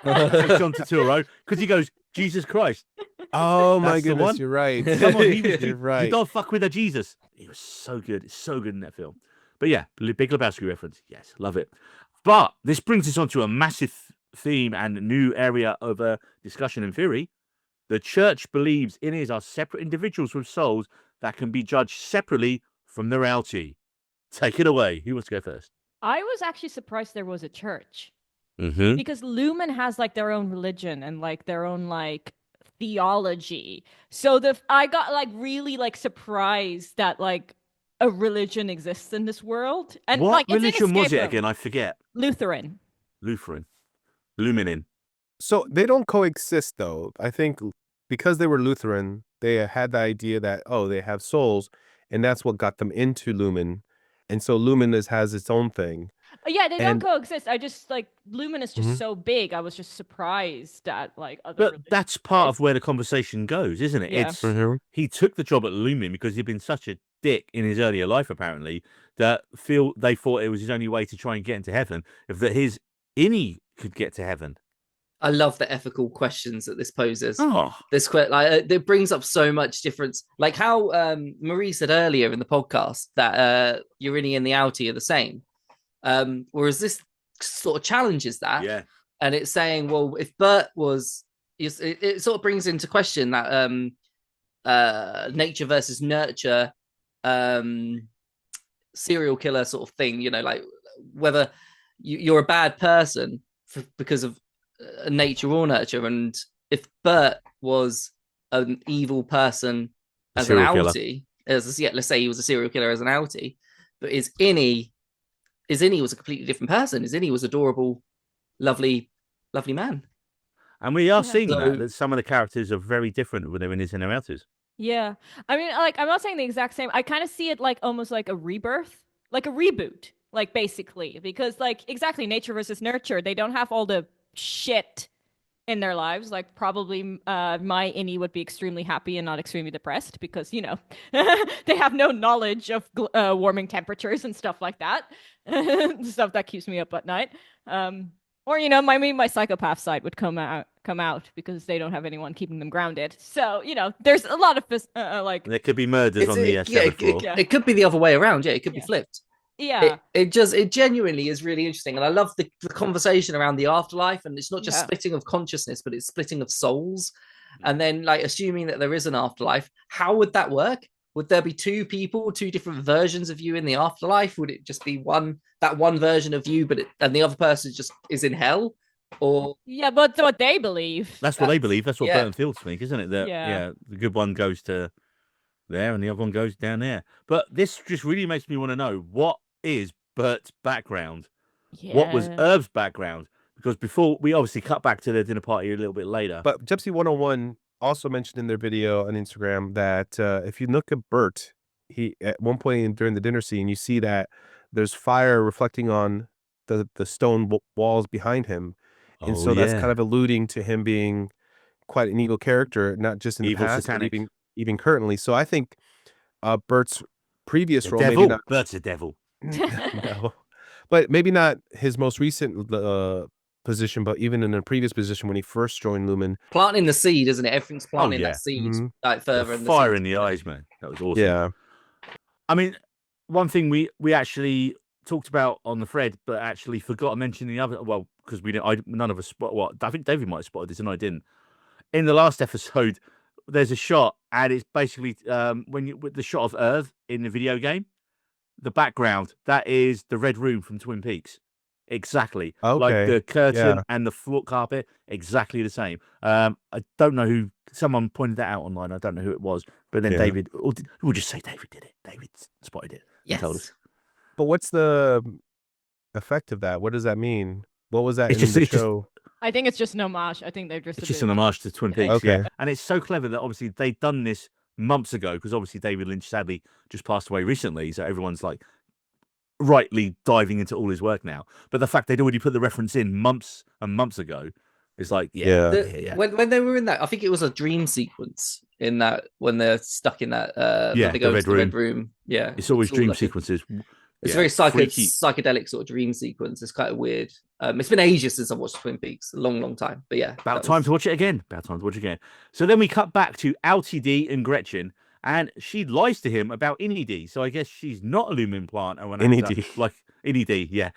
John Turturro, because he goes, Jesus Christ. Oh my That's the goodness, one. you're right. Come on, You're you right. don't fuck with a Jesus. He was so good. So good in that film. But yeah, Big Lebowski reference. Yes, love it. But this brings us on to a massive theme and new area of discussion and theory. The church believes innies are separate individuals with souls that can be judged separately from the reality. Take it away. Who wants to go first? I was actually surprised there was a church. Mm-hmm. Because Lumen has like their own religion and like their own like theology. So I got like really like surprised that like a religion exists in this world, and What like it's religion was it inescapable. again? I forget. Lutheran. Lutheran. Luminin. So they don't coexist, though. I think because they were Lutheran, they had the idea that, oh, they have souls, and that's what got them into Lumen. And so Lumen has its own thing. Yeah, they And- don't coexist. I just like Lumen is just Mhm. so big. I was just surprised at like other But religions. that's part of where the conversation goes, isn't it? Yeah. It's he took the job at Lumen because he'd been such a dick in his earlier life, apparently, that they thought it was his only way to try and get into heaven, if that his innie could get to heaven. I love the ethical questions that this poses. Oh, It brings up so much difference. Like how Marie said earlier in the podcast that your innie and the outie are the same. Whereas this sort of challenges that. yeah. And it's saying, well, if Bert was, it sort of brings into question that nature versus nurture serial killer sort of thing, you know, like whether you're a bad person because of nature or nurture. And if Bert was an evil person as an outie, let's say he was a serial killer as an outie, but his innie was a completely different person. His innie was adorable, lovely man. And we are Yeah. seeing So- that some of the characters are very different when they're in his and their outers. Yeah. I mean, like, I'm not saying the exact same. I kind of see it like almost like a rebirth, like a reboot, like basically, because like exactly nature versus nurture, they don't have all the shit in their lives. Like probably my innie would be extremely happy and not extremely depressed because, you know, they have no knowledge of warming temperatures and stuff like that. Stuff that keeps me up at night. Or, you know, my psychopath side would come out because they don't have anyone keeping them grounded. So, you know, there's a lot of like There could be murders on the seventh floor. It could be the other way around. Yeah, it could be Yeah. flipped. yeah. It genuinely is really interesting, and I love the conversation around the afterlife. And it's not just Yeah. splitting of consciousness, but it's splitting of souls. And then, like, assuming that there is an afterlife, how would that work? Would there be two people, two different versions of you in the afterlife? Would it just be one version of you, and the other person just is in hell? Or Yeah, but what they believe. That's what they believe. That's what yeah. Burton Fields think, isn't it? That Yeah. the good one goes to there and the other one goes down there. But this just really makes me want to know, what is Bert's background? What was Yeah. Herb's background? Because before we obviously cut back to the dinner party a little bit later. But Gypsy 101 also mentioned in their video on Instagram that if you look at Bert, he at one point during the dinner scene, you see that there's fire reflecting on the stone walls behind him. And so that's kind of alluding to him being quite an evil character, not just in the Evil, past, satanic. but even currently. So I think Bert's previous the role, devil. maybe not, Bert's a devil. no, but maybe not his most recent position, but even in a previous position when he first joined Lumen. planting the seed, isn't it? Everything's planting yeah. that seed, Mhm. like further The in the fire seed. in the eyes, man. That was awesome. Yeah. I mean, one thing we actually talked about on the thread, but actually forgot to mention the other. Well, because none of us spot what I think David might have spotted this and I didn't. In the last episode, there's a shot, and it's basically with the shot of Earth in the video game, the background that is the red room from Twin Peaks. Exactly. Like Okay, the curtain yeah. and the floor carpet, exactly the same. I don't know who. Someone pointed that out online. I don't know who it was, but then Yeah. David, we'll just say David did it. David spotted it. And told us. Yes. But what's the effect of that? What does that mean? What was that It's in just- the it's just- show? I think it's just an homage. I think they're just. It's a just bit- an homage to Twin Yeah. Peaks. Okay. Yeah. And it's so clever that obviously they'd done this months ago, because obviously David Lynch sadly just passed away recently. So everyone's like rightly diving into all his work now. But the fact they'd already put the reference in months and months ago is like, Yeah. yeah. When they were in that, I think it was a dream sequence in that when they're stuck in that Yeah, they go the into red the red room. Yeah. It's always all dream like sequences. It's Yeah, a very freaky. psychedelic sort of dream sequence. It's kind of weird. It's been ages since I've watched Twin Peaks, a long time. But yeah, About time to watch it again. So then we cut back to Altie D and Gretchen, and she lies to him about Innie D. So I guess she's not a lumen plant or an Innie actor, D. like Innie D. Yeah.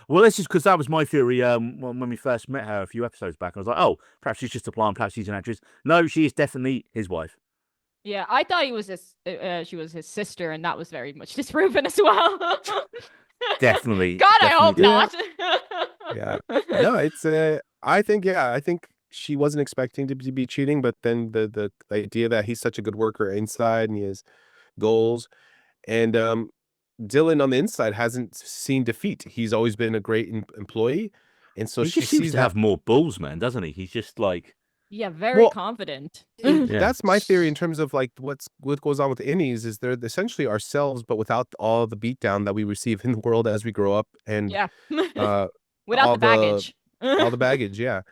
Well, this is because that was my theory. When we first met her a few episodes back, I was like, oh, perhaps she's just a plant, perhaps she's an actress. No, she is definitely his wife. Yeah, I thought he was she was his sister, and that was very much disproven as well. Definitely. God, I hope definitely. not. Yeah. No, it's I think she wasn't expecting to be cheating, but then the idea that he's such a good worker inside and he has goals, and Dylan on the inside hasn't seen defeat. He's always been a great employee, and so He she just seems sees to that. have more balls, man, doesn't he? He's just like, Yeah, very Well, confident. Yeah. That's my theory in terms of like what goes on with innies is they're essentially ourselves, but without all the beatdown that we receive in the world as we grow up, and Yeah. uh, Without all the baggage. all the baggage, yeah.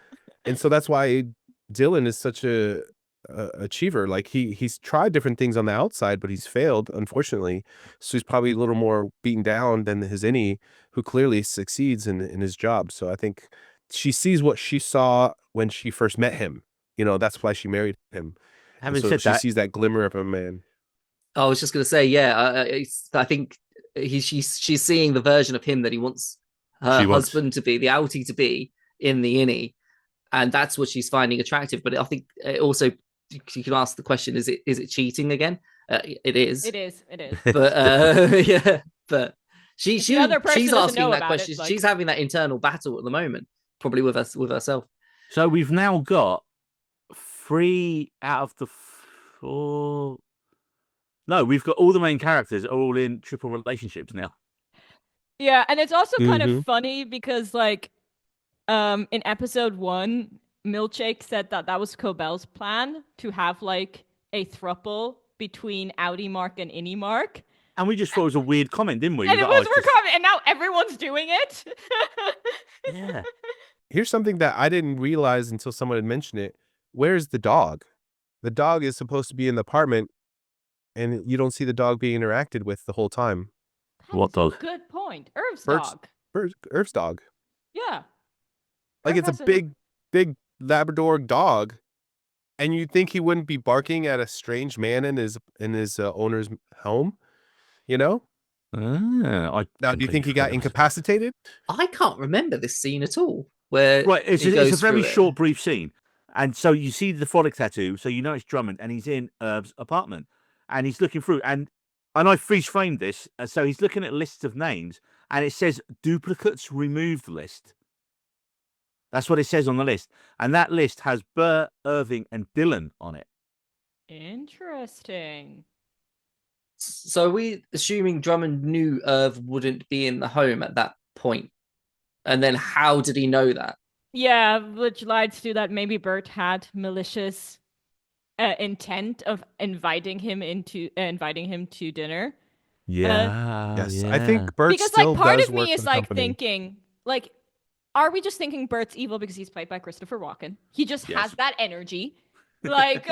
And so that's why Dylan is such a achiever. Like he's tried different things on the outside, but he's failed, unfortunately. So he's probably a little more beaten down than his innie, who clearly succeeds in his job. So I think she sees what she saw when she first met him. That's why she married him. And having so said she that, sees that glimmer of a man. I was just going to say, yeah, I think she's seeing the version of him that he wants her She wants. husband to be, the outie to be in the innie, and that's what she's finding attractive. But I think also you can ask the question: is it cheating again? It is. It is. But yeah, but If the other person she's doesn't asking know that about it, question. like- She's having that internal battle at the moment, probably with herself. So we've now got 3 out of the 4. No, we've got all the main characters are all in triple relationships now. Yeah, and it's also kind Mhm. of funny because like in episode 1, Milkshake said that was Cobell's plan to have like a thruple between Outie Mark and Innie Mark. And we just thought it was a weird comment, didn't we? And We it thought, was "Oh, it's just-" recovered, and now everyone's doing it. Yeah. Here's something that I didn't realize until someone had mentioned it. Where's the dog? The dog is supposed to be in the apartment, and you don't see the dog being interacted with the whole time. What That's a dog? good point. Irv's Bert's- dog. Irv's dog. Yeah. Like Irv it's has a big Labrador dog, and you'd think he wouldn't be barking at a strange man in his owner's home. I Now, do you think he got completely forgot. incapacitated? I can't remember this scene at all. Where Right, it's he a goes very through it. short, brief scene. And so you see the frolic tattoo, so you know it's Drummond, and he's in Irv's apartment, and he's looking through, and I freeze framed this, so he's looking at lists of names, and it says duplicates removed list. That's what it says on the list, and that list has Bert, Irving, and Dylan on it. Interesting. So are we assuming Drummond knew Irv wouldn't be in the home at that point? And then how did he know that? Yeah, which leads to that maybe Bert had malicious intent of inviting him to dinner. Yes, I think Bert Because still like part does of work me for is the like company. thinking like, are we just thinking Bert's evil because he's played by Christopher Walken? He just Yes. has that energy, like,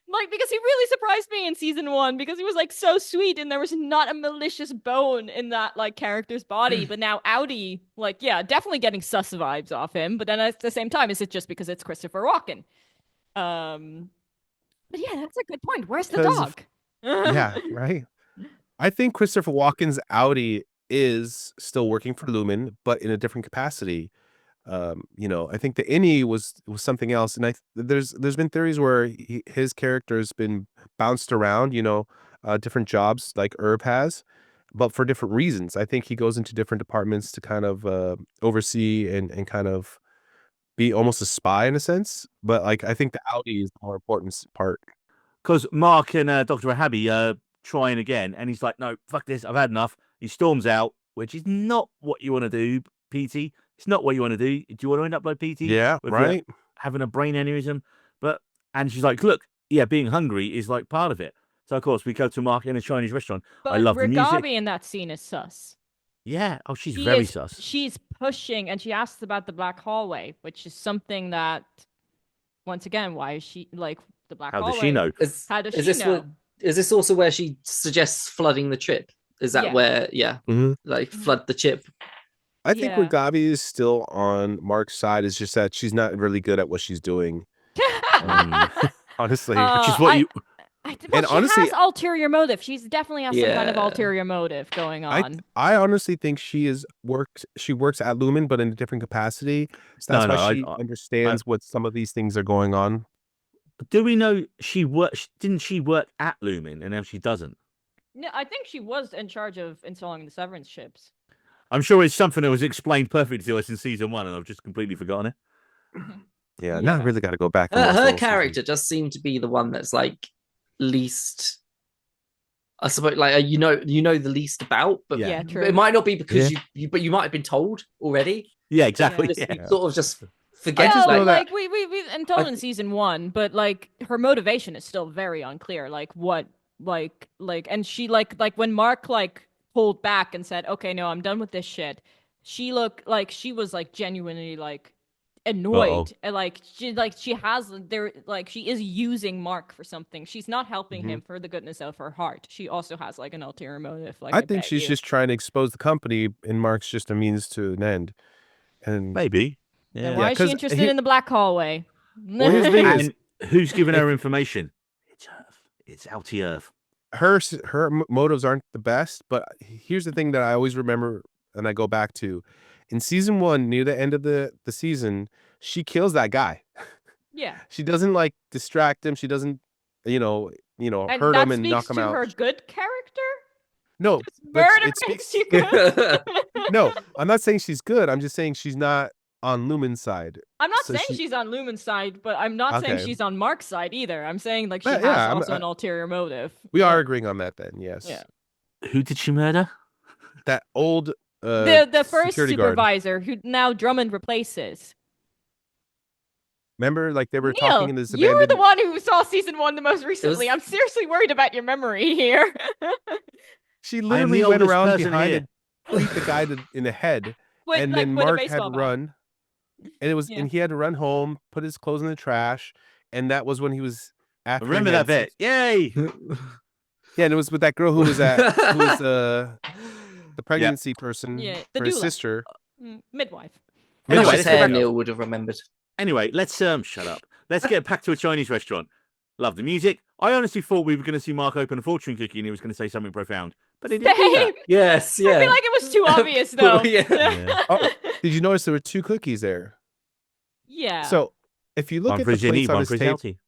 like because he really surprised me in season 1 because he was like so sweet and there was not a malicious bone in that like character's body. But now Outie, like, yeah, definitely getting sus vibes off him. But then at the same time, is it just because it's Christopher Walken? But yeah, that's a good point. Where's the Because dog? Yeah, right. I think Christopher Walken's Audi is still working for Lumen, but in a different capacity. I think the innie was something else, and there's been theories where his character has been bounced around, different jobs like Herb has, but for different reasons. I think he goes into different departments to kind of oversee and kind of be almost a spy in a sense. But like I think the Audi is the more important part. Because Mark and Dr. Wahabi are trying again, and he's like, no, fuck this, I've had enough. He storms out, which is not what you want to do, PT. It's not what you want to do. Do you want to end up like PT? Yeah, with right. having a brain aneurysm? And she's like, look, yeah, being hungry is like part of it. So, of course, we go to Mark in a Chinese restaurant. But I love the music. Rigabi in that scene is sus. Yeah. Oh, she's very sus. She's pushing, and she asks about the black hallway, which is something that, once again, why is she like the black How hallway? does she know? How does is she this know? is this also where she suggests flooding the chip? Is that Yeah. where, Mhm. like flood the chip? I think Yeah. Rigabi is still on Mark's side. It's just that she's not really good at what she's doing. Honestly, Which is what you. Well, she honestly- has ulterior motive. She's definitely has some kind of Yeah. ulterior motive going on. I honestly think she works at Lumen, but in a different capacity. So that's No, why no, she I- understands what some of these things are going on. Do we know she worked? Didn't she work at Lumen, and now she doesn't? No, I think she was in charge of installing the severance chips. I'm sure it's something that was explained perfectly to us in season 1, and I've just completely forgotten it. Yeah, now I really got to go back. And watch the Her whole character season. just seemed to be the one that's like least. I suppose, like you know the least about, but Yeah. Yeah, true. it might not be because Yeah. you might have been told already. Yeah, exactly. Just, Yeah. you sort of just forget. I just Well, know that- like we and told in season 1, but like her motivation is still very unclear. Like what, like, and she like when Mark like pulled back and said, "Okay, no, I'm done with this shit." She looked like she was like genuinely like annoyed, and like she has there like she is using Mark for something. She's not helping him for the goodness of her heart. She also has like an ulterior motive. Like I bet think she's you. just trying to expose the company, and Mark's just a means to an end. And Maybe. Then Yeah. why is she 'cause interested he- in the black hallway? Well, here's the thing is, And who's giving her if- information? It's Earth. It's Alti Earth. her motives aren't the best, but here's the thing that I always remember and I go back to. In season 1, near the end of the season, she kills that guy. Yeah. She doesn't like distract him. She doesn't, you know, And hurt that him and speaks knock him to out. her good character? No, but Murder it makes speaks. you good? No, I'm not saying she's good. I'm just saying she's not on Lumen's side. I'm not So saying she- she's on Lumen's side, but I'm not saying Okay. she's on Mark's side either. I'm saying like she Yeah, has yeah, I'm- also an ulterior motive. We are agreeing on that then. Yes. Yeah. Who did she murder? That old The first security guard. supervisor who now Drummond replaces. Remember, like they were Neil, talking in this you were abandoned. the one who saw season 1 the most recently. I'm seriously worried about your memory here. She I'm literally the went oldest around person behind here. and beat the guy in the head, and then with a Mark had baseball to bat. run, and it was Yeah. and he had to run home, put his clothes in the trash, and that was when he was after. he Remember had that bit? Yay! Yeah, and it was with that girl who was the pregnancy person Yeah, the for his doula. sister. Midwife. Anyway, Much let's hair get back- Neil would have remembered. Anyway, let's shut up. Let's get back to a Chinese restaurant. Love the music. I honestly thought we were going to see Mark open a fortune cookie and he was going to say something profound, but he didn't do that. Same. Yes, I feel like it was too obvious though. Yeah. Oh, did you notice there were 2 cookies there? Yeah. So if you look One at for the his innie, plates on one his for his table,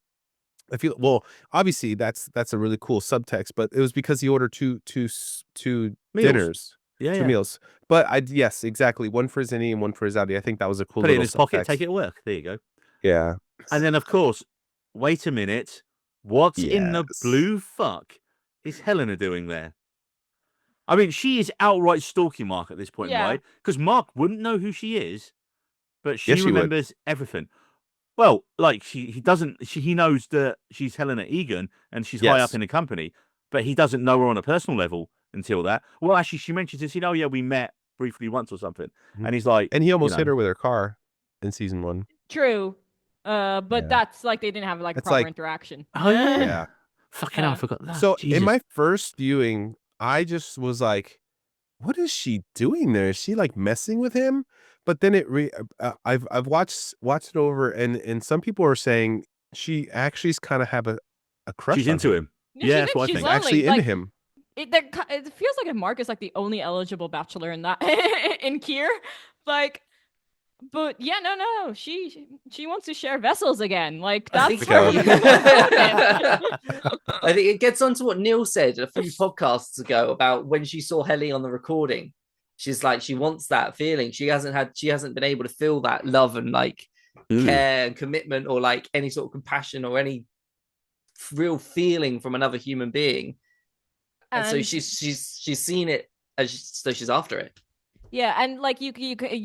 outie. well, obviously that's a really cool subtext, but it was because he ordered two Meals. dinners, Yeah, 2 yeah. meals. But yes, exactly, one for his innie and one for his outie. I think that was a cool Put it in little his pocket, subtext. take it to work. There you go. Yeah. And then, of course, wait a minute. What in the Yes. blue fuck is Helena doing there? I mean, she is outright stalking Mark at this point, Yeah. right? Because Mark wouldn't know who she is, but she Yes, she would. remembers everything. Well, like he doesn't. He knows that she's Helena Egan and she's high Yes. up in the company, but he doesn't know her on a personal level until that. Well, actually, she mentions this. Oh yeah, we met briefly once or something, Mhm. and he's like, And he almost know. hit her with her car in season 1. True. But Yeah. that's like they didn't have like It's proper like- interaction. oh yeah, Yeah. fucking hell, I Yeah. forgot that. So Jesus. in my first viewing, I just was like, "What is she doing there? Is she like messing with him?" But then I've watched it over, and some people are saying she actually's kind of have a crush. she's on into him. Yeah, that's what I she's think. She's actually lonely. into him. It feels like Mark is like the only eligible bachelor in that in Kier. Like, but yeah, no, she wants to share vessels again. Like I that's think, her. I think it gets on to what Neil said a few podcasts ago about when she saw Helly on the recording. She's like, she wants that feeling. She hasn't been able to feel that love and like Ooh. care and commitment or like any sort of compassion or any real feeling from another human being. And so she's seen it so she's after it. Yeah, and like you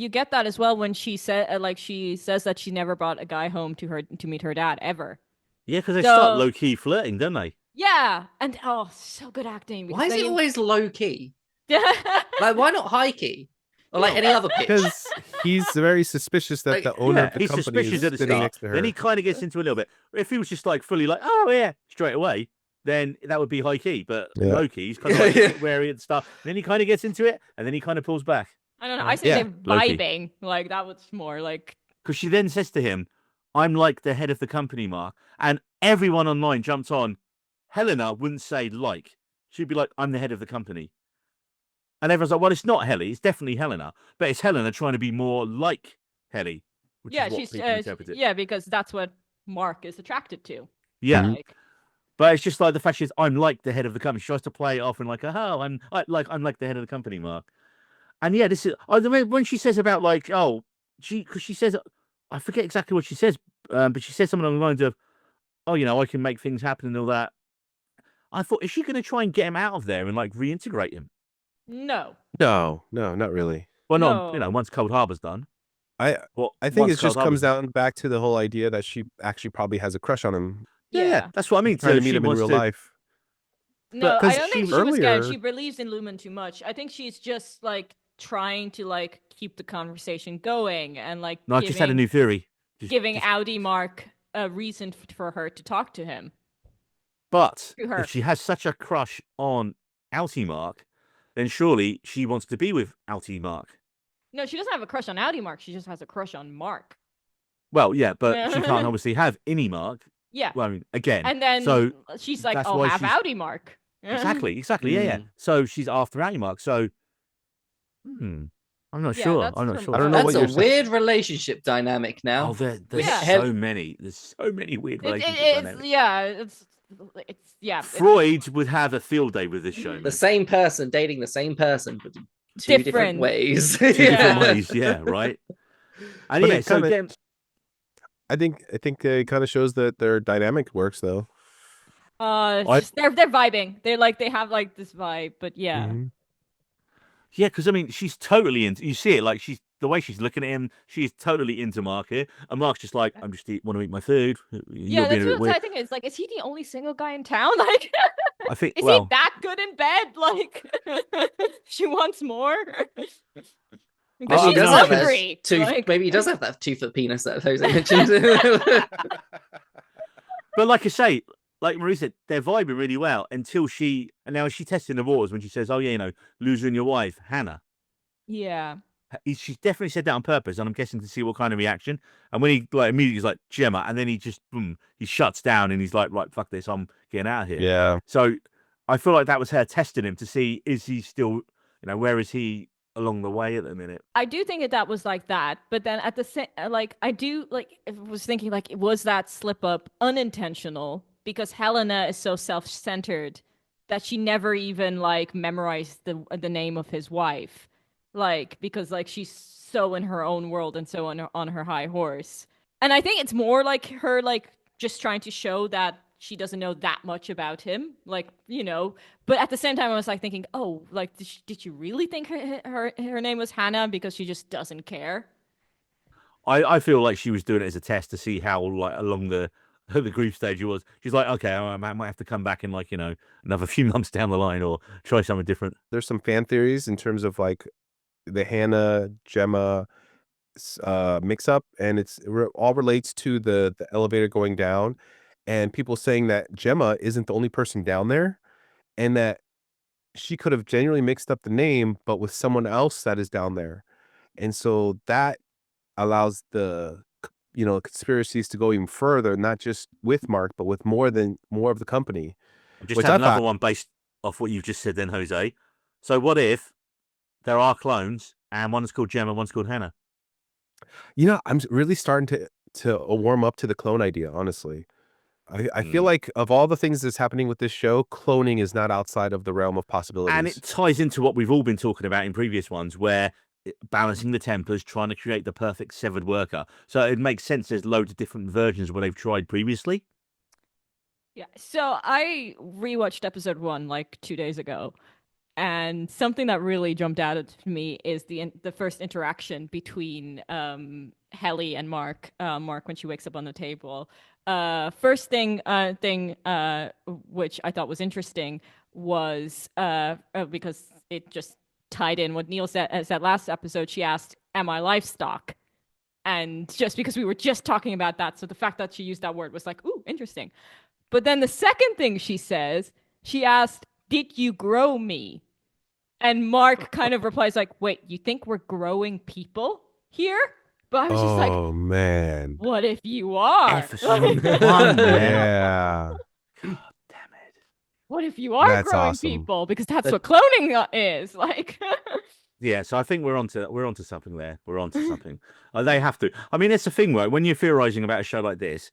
get that as well when she said she says that she never brought a guy home to meet her dad ever. Yeah, because they So- start low key flirting, don't they? Yeah, and so good acting. Why is it always low key? always? Like, why not high key? Or like any other pitch? Because he's very suspicious that Like, the owner Yeah, of the he's company suspicious is at the sitting start. next to her. Then he kind of gets into a little bit. If he was just like fully like, oh yeah, straight away, then that would be high key. But Yeah. low key, he's kind of like a bit wary and stuff. Then he kind of gets into it, and then he kind of pulls back. I don't know. I say Yeah, they're low-key. vibing. Like that was more like Because she then says to him, I'm like the head of the company, Mark. And everyone online jumped on. Helena wouldn't say like. She'd be like, I'm the head of the company. And everyone's like, well, it's not Helly. It's definitely Helena. But it's Helena trying to be more like Helly. Which yeah, is what she's people interpret it. yeah, because that's what Mark is attracted to. Yeah. Like, But it's just like the fact she's, I'm like the head of the company. She tries to play it off and like, oh, I'm like the head of the company, Mark. And yeah, this is when she says about like, because she says, I forget exactly what she says, but she says something along the lines of, I can make things happen and all that. I thought, is she going to try and get him out of there and like reintegrate him? No. No, not really. Well, No. not once Cold Harbor's done. I Well, think it once just Cold comes Harbor's down back to the whole idea that she actually probably has a crush on him, yeah, that's what I mean. trying to So meet she him in wants real to. life. No, I 'cause don't think she- she was scared. earlier- She believes in Lumen too much. I think she's just like trying to like keep the conversation going and like No, I just had a new theory. giving Audi Mark a reason for her to talk to him. But To her. if she has such a crush on Altie Mark, then surely she wants to be with Altie Mark. No, she doesn't have a crush on Audi Mark. She just has a crush on Mark. Well, yeah, but she can't obviously have any Mark. Yeah. Well, I mean, again. And then so she's like, that's I'll why have she's- Audi Mark. exactly, yeah. So she's after Altie Mark. So, I'm not Yeah, sure. that's I'm not her- sure. I don't know That's what a you're saying. weird relationship dynamic now. Oh, there's Yeah. so many. There's so many weird relationship dynamics. It's yeah. Freud would have a field day with this show. The Man. same person dating the same person, but in two different Different. ways. Two different Yeah. ways, yeah, right. And But yeah, it so kinda- then, I think it kind of shows that their dynamic works though. They're vibing. They have like this vibe, but yeah. Mhm. yeah, because I mean, she's totally into. You see it, like the way she's looking at him. She's totally into Mark here, and Mark's just like, I'm just want to eat my food. Yeah, You're being that's a bit what weird. I think. Is like, is he the only single guy in town? Like, I think. is Well, he that good in bed? Like, she wants more. Because Well, Maybe she's he does have hungry. that tooth. Like- Maybe he does have that 2-foot penis that Jose mentioned. but like I say, like Marie said, they're vibing really well until she. And now she's testing the waters when she says, "Oh yeah, losing your wife, Hannah." Yeah. She's definitely said that on purpose, and I'm guessing to see what kind of reaction. And when he like immediately is like Gemma, and then he just he shuts down and he's like, right, fuck this, I'm getting out of here. Yeah. So I feel like that was her testing him to see is he still, where is he along the way at the minute? I do think that was like that, but then at the same, like I do was thinking like, was that slip up unintentional because Helena is so self-centered that she never even like memorized the name of his wife, like because like she's so in her own world and so on her high horse, and I think it's more like her like just trying to show that she doesn't know that much about him, like, but at the same time I was like thinking, oh, like did you really think her name was Hannah because she just doesn't care? I feel like she was doing it as a test to see how like along the grief stage it was. She's like, okay, I might have to come back in like another few months down the line or try something different. There's some fan theories in terms of like the Hannah Gemma mix up, and all relates to the elevator going down, and people saying that Gemma isn't the only person down there, and that she could have genuinely mixed up the name, but with someone else that is down there, and so that allows the conspiracies to go even further, not just with Mark, but with more of the company. I've just Which had I another thought- one based off what you've just said then, Jose. So what if there are clones and one's called Gemma, one's called Hannah? I'm really starting to warm up to the clone idea, honestly. I feel Mm. like of all the things that's happening with this show, cloning is not outside of the realm of possibilities. And it ties into what we've all been talking about in previous ones, where balancing the tempers, trying to create the perfect severed worker. So it makes sense there's loads of different versions where they've tried previously. Yeah. So I rewatched episode 1 like 2 days ago, and something that really jumped out at me is the first interaction between Helly and Mark. Mark when she wakes up on the table. First thing which I thought was interesting was because it just tied in what Neil said last episode. She asked, "Am I livestock?" And just because we were just talking about that, so the fact that she used that word was like, ooh, interesting. But then the second thing she says, she asked, "Did you grow me?" And Mark kind of replies like, "Wait, you think we're growing people here?" But I was just like, oh man, what if you are? Episode Like, 1, man. yeah. God damn it. what if you are That's growing awesome. people? Because that's what cloning is. Like, Yeah, so I think we're onto something there. We're onto something. They have to. I mean, it's a thing, right? When you're theorizing about a show like this,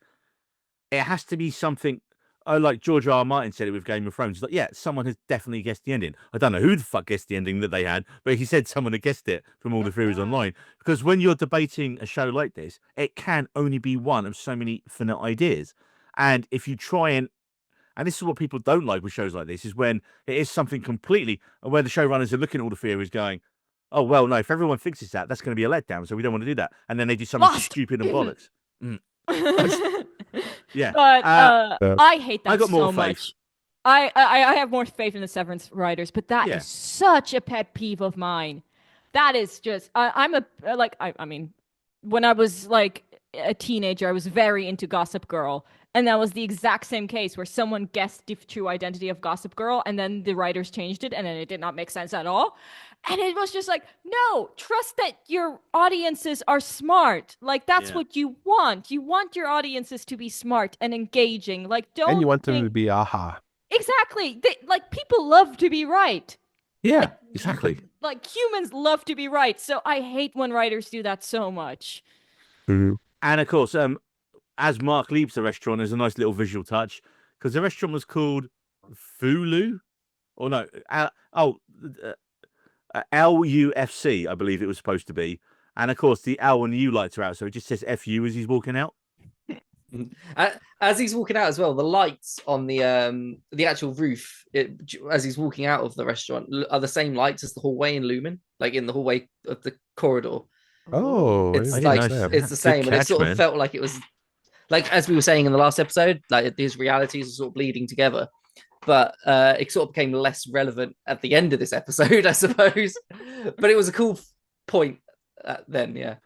it has to be something like George R. R. Martin said it with Game of Thrones. He's like, yeah, someone has definitely guessed the ending. I don't know who the fuck guessed the ending that they had, but he said someone had guessed it from all the theories online. Because when you're debating a show like this, it can only be one of so many infinite ideas. And if you try and this is what people don't like with shows like this, is when it is something completely, where the showrunners are looking at all the theories going, oh, well, no, if everyone fixes that, that's going to be a letdown, so we don't want to do that. And then they do something Lost. stupid and bollocks. Yeah. But I hate that I got more so faith. much. I have more faith in the Severance writers, but that is such a pet peeve of mine. That is just I mean, when I was like a teenager, I was very into Gossip Girl, and that was the exact same case where someone guessed the true identity of Gossip Girl, and then the writers changed it, and then it did not make sense at all. And it was just like, no, trust that your audiences are smart. Like, that's what you want. You want your audiences to be smart and engaging. Like, don't. And you want them to be aha. Exactly. Like, people love to be right. Yeah, exactly. Like, humans love to be right. So I hate when writers do that so much. Mm-hmm. And of course, as Mark leaves the restaurant, there's a nice little visual touch because the restaurant was called Fulu, or no, LUFC, I believe it was supposed to be. And of course, the L and U lights are out, so it just says FU as he's walking out. As he's walking out as well, the lights on the actual roof, as he's walking out of the restaurant, are the same lights as the hallway in Lumen, like in the hallway of the corridor. Oh, It's I like didn't know that. it's the same, and it sort of felt like it was like, as we were saying in the last episode, like his realities are sort of bleeding together. But it sort of became less relevant at the end of this episode, I suppose. But it was a cool point then, yeah.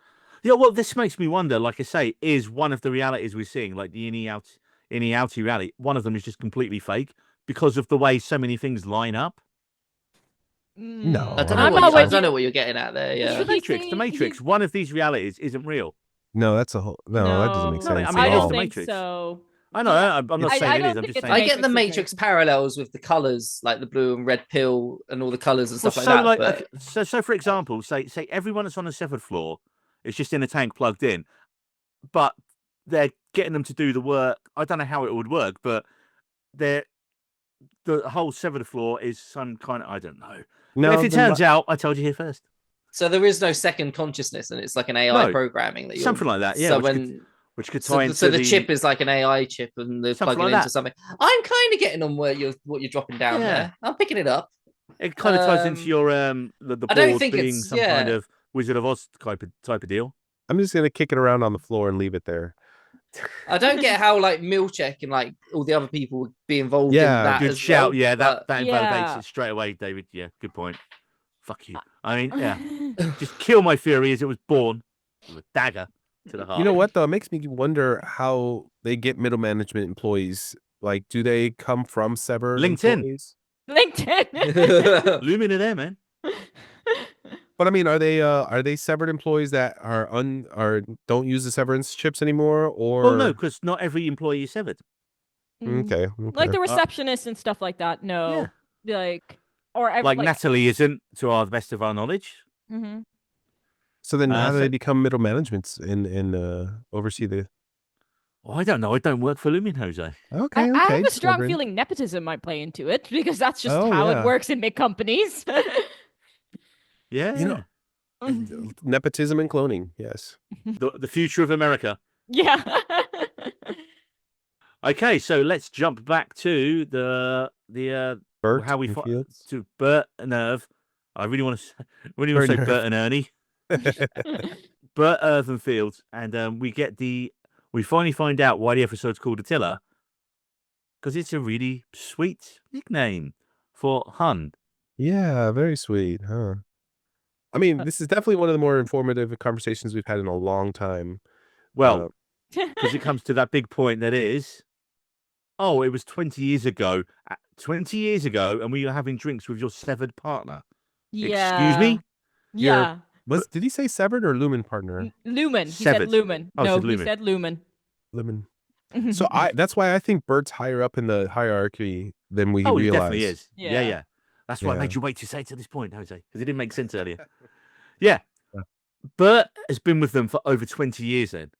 Yeah, well, this makes me wonder, like I say, is one of the realities we're seeing, like the innie outie reality, one of them is just completely fake because of the way so many things line up? No. I don't know what you're getting at there, yeah. The Matrix, one of these realities isn't real. No, that's a whole... No, that doesn't make sense. I mean, I it's don't the think Matrix. so. I know, I'm not saying it is, I'm just saying... I get the Matrix parallels with the colours, like the blue and red pill and all the colours and stuff like that. But... So, for example, say everyone that's on the 7th floor is just in a tank plugged in, but they're getting them to do the work. I don't know how it would work, but the whole 7th floor is some kind of... I don't know. No, if it turns out, I told you here first. So there is no second consciousness, and it's like an AI programming that you're... Something like that, yeah. So which could tie into so the chip is like an AI chip, and they're plugging like into something. I'm kind of getting on what you're dropping down there. I'm picking it up. It kind of ties into your the board being some kind of Wizard of Oz type of deal. I'm just gonna kick it around on the floor and leave it there. I don't get how like Milchek and like all the other people would be involved in that. Good as shout. well, Yeah, that invalidates it straight away, David. Yeah, good point. Fuck you. I mean, yeah, just kill my theory as it was born with a dagger to the heart. You know what though? It makes me wonder how they get middle management employees. Like, do they come from Severed LinkedIn? Employees? LinkedIn. Lumen are there, man. But I mean, are they Severed employees that don't use the severance chips anymore, or? Well, no, because not every employee is severed. Okay. Like the receptionists and stuff like that. No, like Natalie isn't, to our best of our knowledge. Mm-hmm. So then, how do they become middle managements and oversee the? Well, I don't know. I don't work for Lumen, Jose. Okay. I have a strong feeling nepotism might play into it because that's just how it works in big companies. Yeah, you know, nepotism and cloning. Yes, the future of America. Yeah. Okay, so let's jump back to the Bert how we Fields to Bert and Irv. I really want to say Bert and Ernie. Bert, Irv, and Fields, and we finally find out why the episode's called Attila, because it's a really sweet nickname for Hun. Yeah, very sweet, huh? I mean, this is definitely one of the more informative conversations we've had in a long time. Well, because it comes to that big point that is, it was 20 years ago. 20 years ago, and we were having drinks with your severed partner. Yeah. Excuse me? Yeah. Did he say severed or Lumen partner? Lumen. He Severed. said Lumen. Oh, No, he said Lumen. Lumen. So that's why I think Bert's higher up in the hierarchy than we realize. He definitely is. Yeah. Yeah. That's why I made you wait to say it to this point, Jose, because it didn't make sense earlier. Yeah. Bert has been with them for over 20 years then.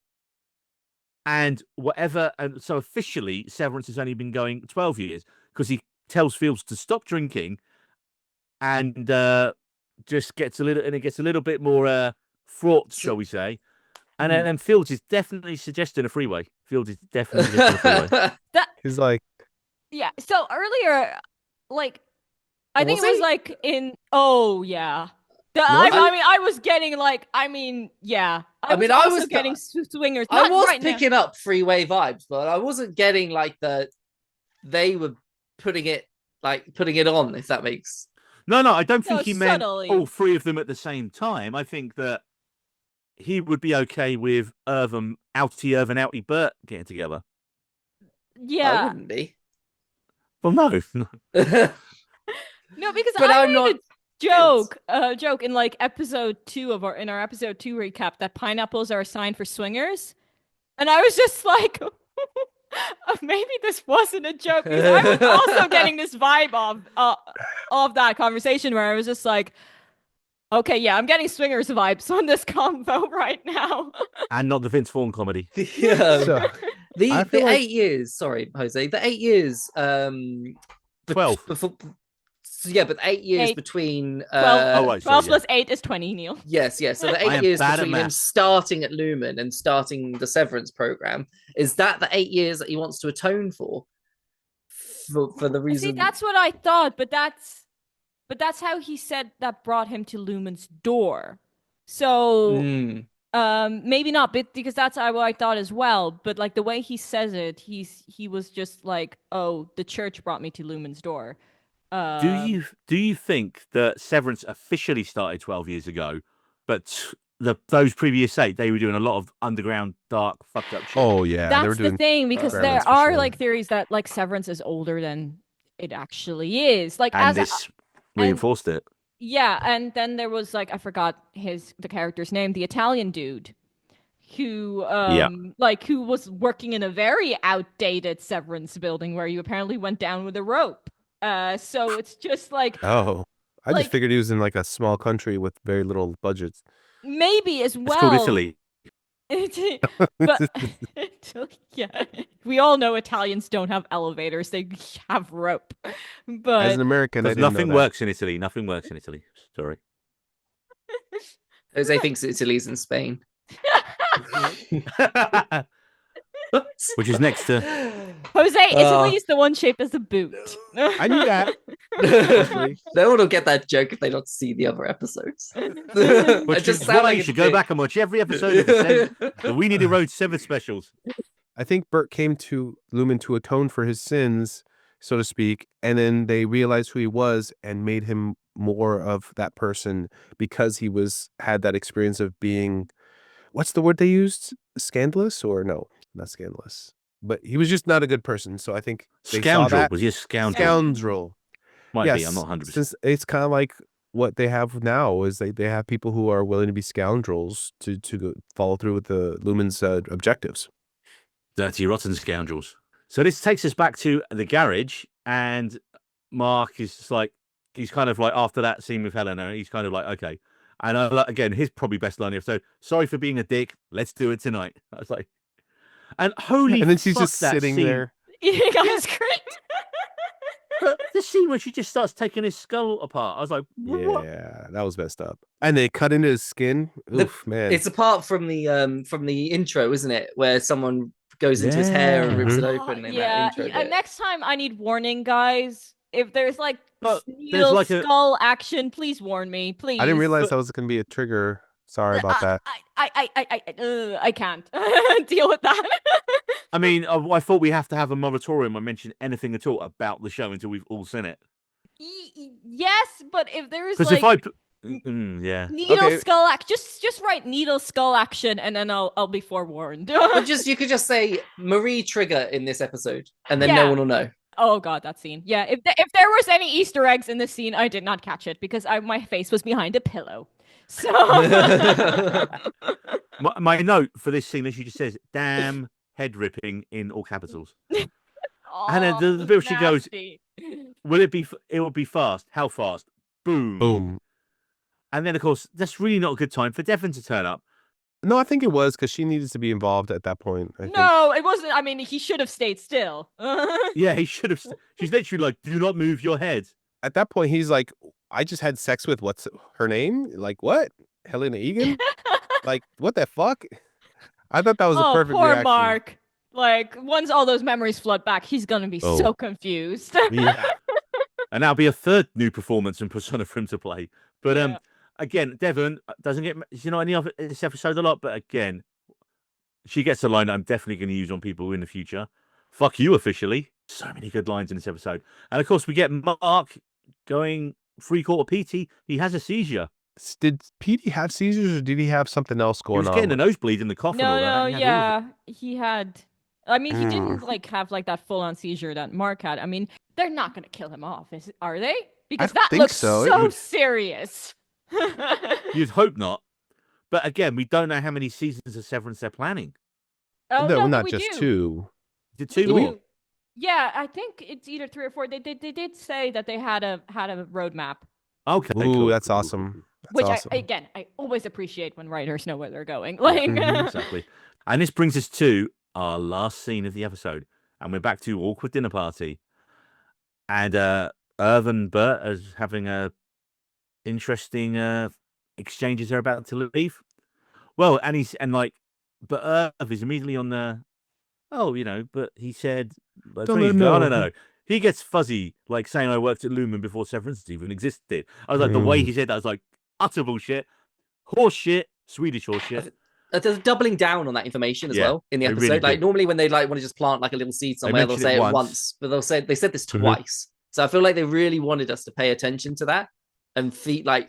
and whatever. And so officially, Severance has only been going 12 years because he tells Fields to stop drinking, and just gets a little bit more fraught, shall we say? And then Fields is definitely suggesting a freeway. Fields is definitely suggesting a freeway. He's like, Yeah. So earlier, like, I think Was it was he? like in. Oh yeah. I mean, I was getting like. I mean, yeah. I mean, was I also was getting swingers. I Not was right now. picking up freeway vibes, but I wasn't getting like they were putting it on, if that makes. No, I don't think No, he meant subtly. all three of them at the same time. I think that he would be okay with Irv and Outie Bert getting together. I Yeah. wouldn't be. Well, no. No, because But I I'm made not a joke in like episode 2 of our episode 2 recap that pineapples are a sign for swingers, and I was just like, maybe this wasn't a joke, because I was also getting this vibe of that conversation where I was just like, okay, yeah, I'm getting swingers vibes on this convo right now. And not the Vince Vaughn comedy. Yeah. so, The I feel 8 like- years, sorry, Jose, the 8 years 12. before, yeah, but 8 years 8. between 12, right, 12 sorry, plus 8 is 20, Neil. yes, so the I 8 am years bad at between him math. starting at Lumen and starting the Severance program, is that the 8 years that he wants to atone for the reason? See, that's what I thought, but that's how he said that brought him to Lumen's door. So maybe not, but because that's what I thought as well. But like the way he says it, he was just like, "Oh, the church brought me to Lumen's door." Do you think that Severance officially started 12 years ago, but those previous 8 they were doing a lot of underground, dark, fucked up shit? oh yeah, they were That's doing the thing, because there experiments for are sure. like theories that like Severance is older than it actually is. Like And as this reinforced it. yeah, and then there was like I forgot the character's name, the Italian dude who who was working in a very outdated Severance building where you apparently went down with a rope. So it's just like Oh, I like- just figured he was in like a small country with very little budgets. maybe as It's well. called Italy. But yeah, we all know Italians don't have elevators; they have rope. But As an American, I Because didn't nothing know that. works in Italy. Nothing works in Italy. Sorry. Jose thinks Italy's in Spain. Which is next to. Jose, Italy is the one shaped as a boot. I knew that. No one will get that joke if they don't see the other episodes. Which is why you should go back and watch every episode of the We Need to Road 7 specials. I think Bert came to Lumen to atone for his sins, so to speak, and then they realized who he was and made him more of that person because he had that experience of being, what's the word they used? Scandalous or no, not scandalous. But he was just not a good person. So I think they saw Scoundrel. that. Was he a scoundrel? Scoundrel. Might Yes, be. I'm not 100%. Since it's kind of like what they have now is they have people who are willing to be scoundrels to go follow through with the Lumen's objectives. Dirty, rotten scoundrels. So this takes us back to the garage, and Mark is just like, he's kind of like, after that scene with Helena, he's kind of like, okay. And again, his probably best line of the episode, sorry for being a dick, let's do it tonight. I was like, and holy And then she's fuck, just that sitting scene. there. You guys great. But the scene where she just starts taking his skull apart, I was like, what? Yeah, that was messed up. And they cut into his skin. Oof, man. It's apart from the intro, isn't it? Where someone goes into his hair and rips it open in that intro bit. Next time I need warning, guys. If there's like But needle like a- skull action, please warn me, please. I didn't realize that was going to be a trigger. Sorry about that. I can't deal with that. I mean, I thought we have to have a moratorium or mention anything at all about the show until we've all seen it. Yes, but if there's Because like yeah. needle Okay. skull action, just write needle skull action, and then I'll be forewarned. But you could just say Marie trigger in this episode, and then Yeah. no one will know. Oh god, that scene. Yeah, if there was any Easter eggs in this scene, I did not catch it because my face was behind a pillow. So My note for this scene, as she just says, "Damn head ripping" in all capitals. And then the bit she goes, nasty. Will it be? It will be fast. How fast? Boom. Boom. And then, of course, that's really not a good time for Devon to turn up. No, I think it was because she needed to be involved at that point. I think. No, it wasn't. I mean, he should have stayed still. Yeah, he should have. She's literally like, "Do not move your head." At that point, he's like, I just had sex with what's her name? Like what? Helena Egan? Like what the fuck? I thought that was a Oh, perfect poor reaction. Mark. Like, once all those memories flood back, he's gonna be Oh. so confused. Yeah. And that'll be a third new performance and persona for him to play. But Yeah. again, Devon doesn't get any of this episode a lot, but again, she gets a line that I'm definitely going to use on people in the future. Fuck you, officially. So many good lines in this episode. And of course, we get Mark going 3/4 PT. He has a seizure. Did Petey have seizures or did he have something else He going was on? getting a nosebleed in the coffin. No, all that. no, He had all of it. yeah. He had. I mean, he didn't like have like that full-on seizure that Mark had. I mean, they're not gonna kill him off, are they? Because that think looks so. so You'd- serious. You'd hope not. But again, we don't know how many seasons of Severance they're planning. Oh, no, no, not we just do. two. Is it We 2 do. more? Yeah, I think it's either 3 or 4. They did say that they had a roadmap, Okay. Ooh, cool, that's cool, cool, awesome. cool. That's which awesome. I always appreciate when writers know where they're going. Like, Mhm. Exactly. And this brings us to our last scene of the episode. And we're back to awkward dinner party. And Irv and Bert are having a interesting exchanges they're about to leave. Well, but Irv is immediately on the but he said but Don't Tony's let him go, know. no. He gets fuzzy, like saying I worked at Lumen before Severance even existed. I was like, the way he said that, I was like, utter bullshit, horse shit, Swedish horse shit. They're doubling down on that information as Yeah, well in the they episode. really like do. normally when they like want to just plant like a little seed somewhere, they'll mention say it it once. once, but they said this Mhm. twice. So I feel like they really wanted us to pay attention to that and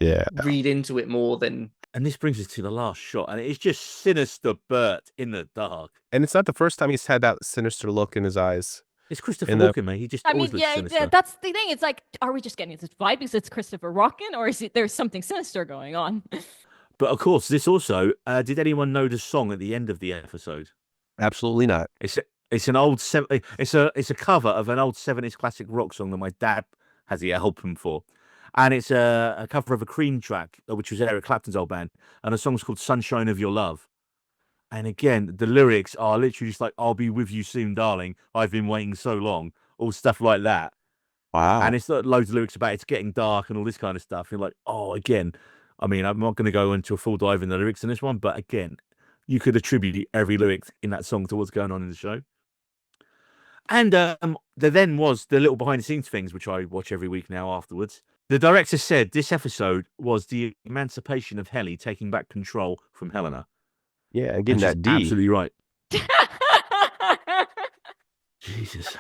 Yeah. read into it more than. And this brings us to the last shot, and it's just sinister Bert in the dark. And it's not the first time he's had that sinister look in his eyes. It's Christopher In the- Walken, mate. He just I always mean, looks yeah, sinister. that's the thing. It's like, are we just getting this vibe because it's Christopher Walken, or is it there's something sinister going on? But of course, this also. Did anyone know the song at the end of the episode? Absolutely not. It's an old it's a cover of an old 70s classic rock song that my dad has the album for, and it's a cover of a Cream track, which was Eric Clapton's old band, and the song's called "Sunshine of Your Love." And again, the lyrics are literally just like, "I'll be with you soon, darling. I've been waiting so long," all stuff like that. Wow. And it's like loads of lyrics about it's getting dark and all this kind of stuff. You're like, oh, again. I mean, I'm not going to go into a full dive in the lyrics in this one, but again, you could attribute every lyric in that song to what's going on in the show. And there then was the little behind the scenes things, which I watch every week now afterwards. The director said this episode was the emancipation of Helly taking back control from Helena. Yeah, And getting she's that D. absolutely right. Jesus.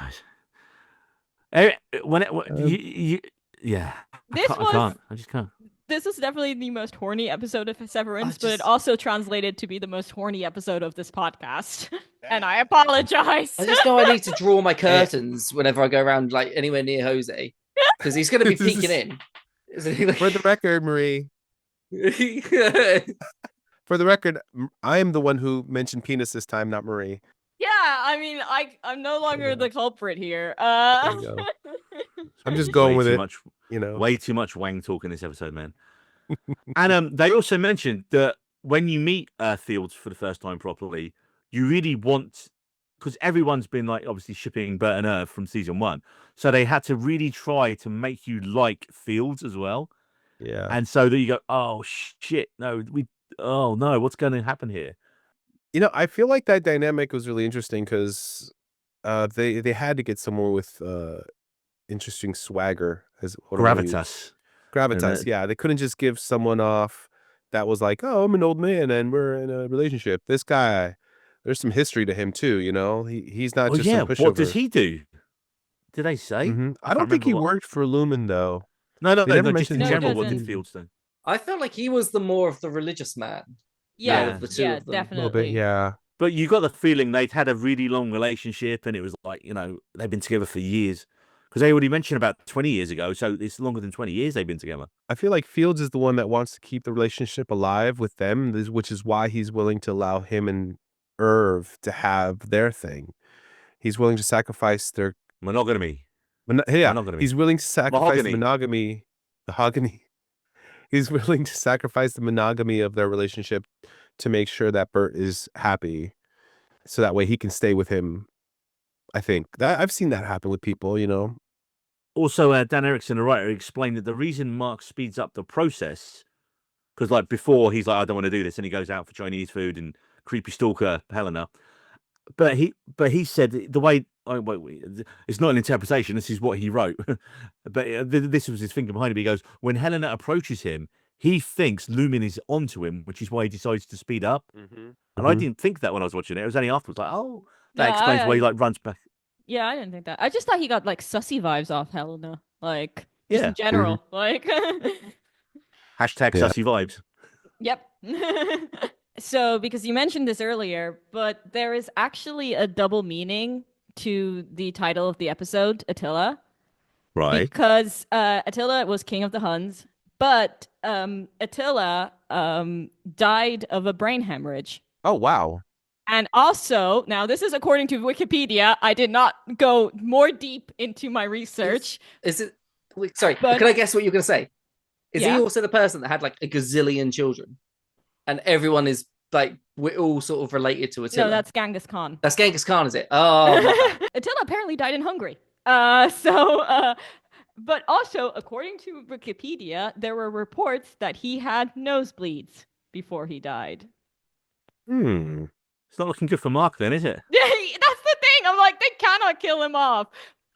Yeah. This I can't. I just can't. This is definitely the most horny episode of Severance, but it just- also translated to be the most horny episode of this podcast. And I apologize. I just know I need to draw my curtains whenever I go around like anywhere near Jose because he's going to be This is- peeking in. Isn't he? For the record, Marie. For the record, I am the one who mentioned penis this time, not Marie. Yeah, I mean, I'm no longer Yeah. the culprit here. There you go. I'm just going with Way too it. much, You know. way too much Wang talk in this episode, man. And they also mentioned that when you meet Fields for the first time properly, you really want, because everyone's been like obviously shipping Bert and Irv from season 1, so they had to really try to make you like Fields as well, Yeah. and so that you go, oh shit, oh no, what's going to happen here? You know, I feel like that dynamic was really interesting because they had to get someone with interesting swagger. What do I use? Gravitas. Gravitas, yeah. They couldn't just give someone off that was like, oh, I'm an old man and we're in a relationship. This guy, there's some history to him too, you know? He's not Oh just yeah, some pushover. what does he do? Did they say? Mhm. I can't don't think he remember what- worked for Lumen though. No, They never just in mentioned him. general, No, what he did doesn't. Fields do? I felt like he was the more of the religious man. Yeah, of the two yeah, of them. A definitely. little bit, yeah. But you got the feeling they'd had a really long relationship, and it was like, they've been together for years. Because they already mentioned about 20 years ago, so it's longer than 20 years they've been together. I feel like Fields is the one that wants to keep the relationship alive with them, which is why he's willing to allow him and Irv to have their thing. He's willing to sacrifice their Monogamy. Monogamy. he's willing to sacrifice the Mahogany. mahogany. He's willing to sacrifice the monogamy of their relationship to make sure that Bert is happy, so that way he can stay with him. I think that I've seen that happen with people, you know. Also, Dan Erickson, the writer, explained that the reason Mark speeds up the process, because like before he's like, I don't want to do this, and he goes out for Chinese food and creepy stalker Helena. But he said the way it's not an interpretation. This is what he wrote. But this was his thinking behind it. He goes, when Helena approaches him, he thinks Lumin is onto him, which is why he decides to speed up. And I didn't think that when I was watching it. It was only afterwards, like, oh, that explains why he like runs back. Yeah, I didn't think that. I just thought he got like sussy vibes off Helena, like just Yeah. in general, like. Hashtag Yeah. sussy vibes. Yep. So, because you mentioned this earlier, but there is actually a double meaning to the title of the episode, Attila. Right. Because Attila was king of the Huns, but Attila died of a brain hemorrhage. Oh, wow. And also, now this is according to Wikipedia. I did not go more deep into my research. Is it? Wait, sorry, But- can I guess what you're going to say? Is Yeah. he also the person that had like a gazillion children, and everyone is like we're all sort of related to Attila? No, that's Genghis Khan. That's Genghis Khan, is it? Oh, my bad. Attila apparently died in Hungary. But also, according to Wikipedia, there were reports that he had nosebleeds before he died. It's not looking good for Mark then, is it? That's the thing. I'm like, they cannot kill him off.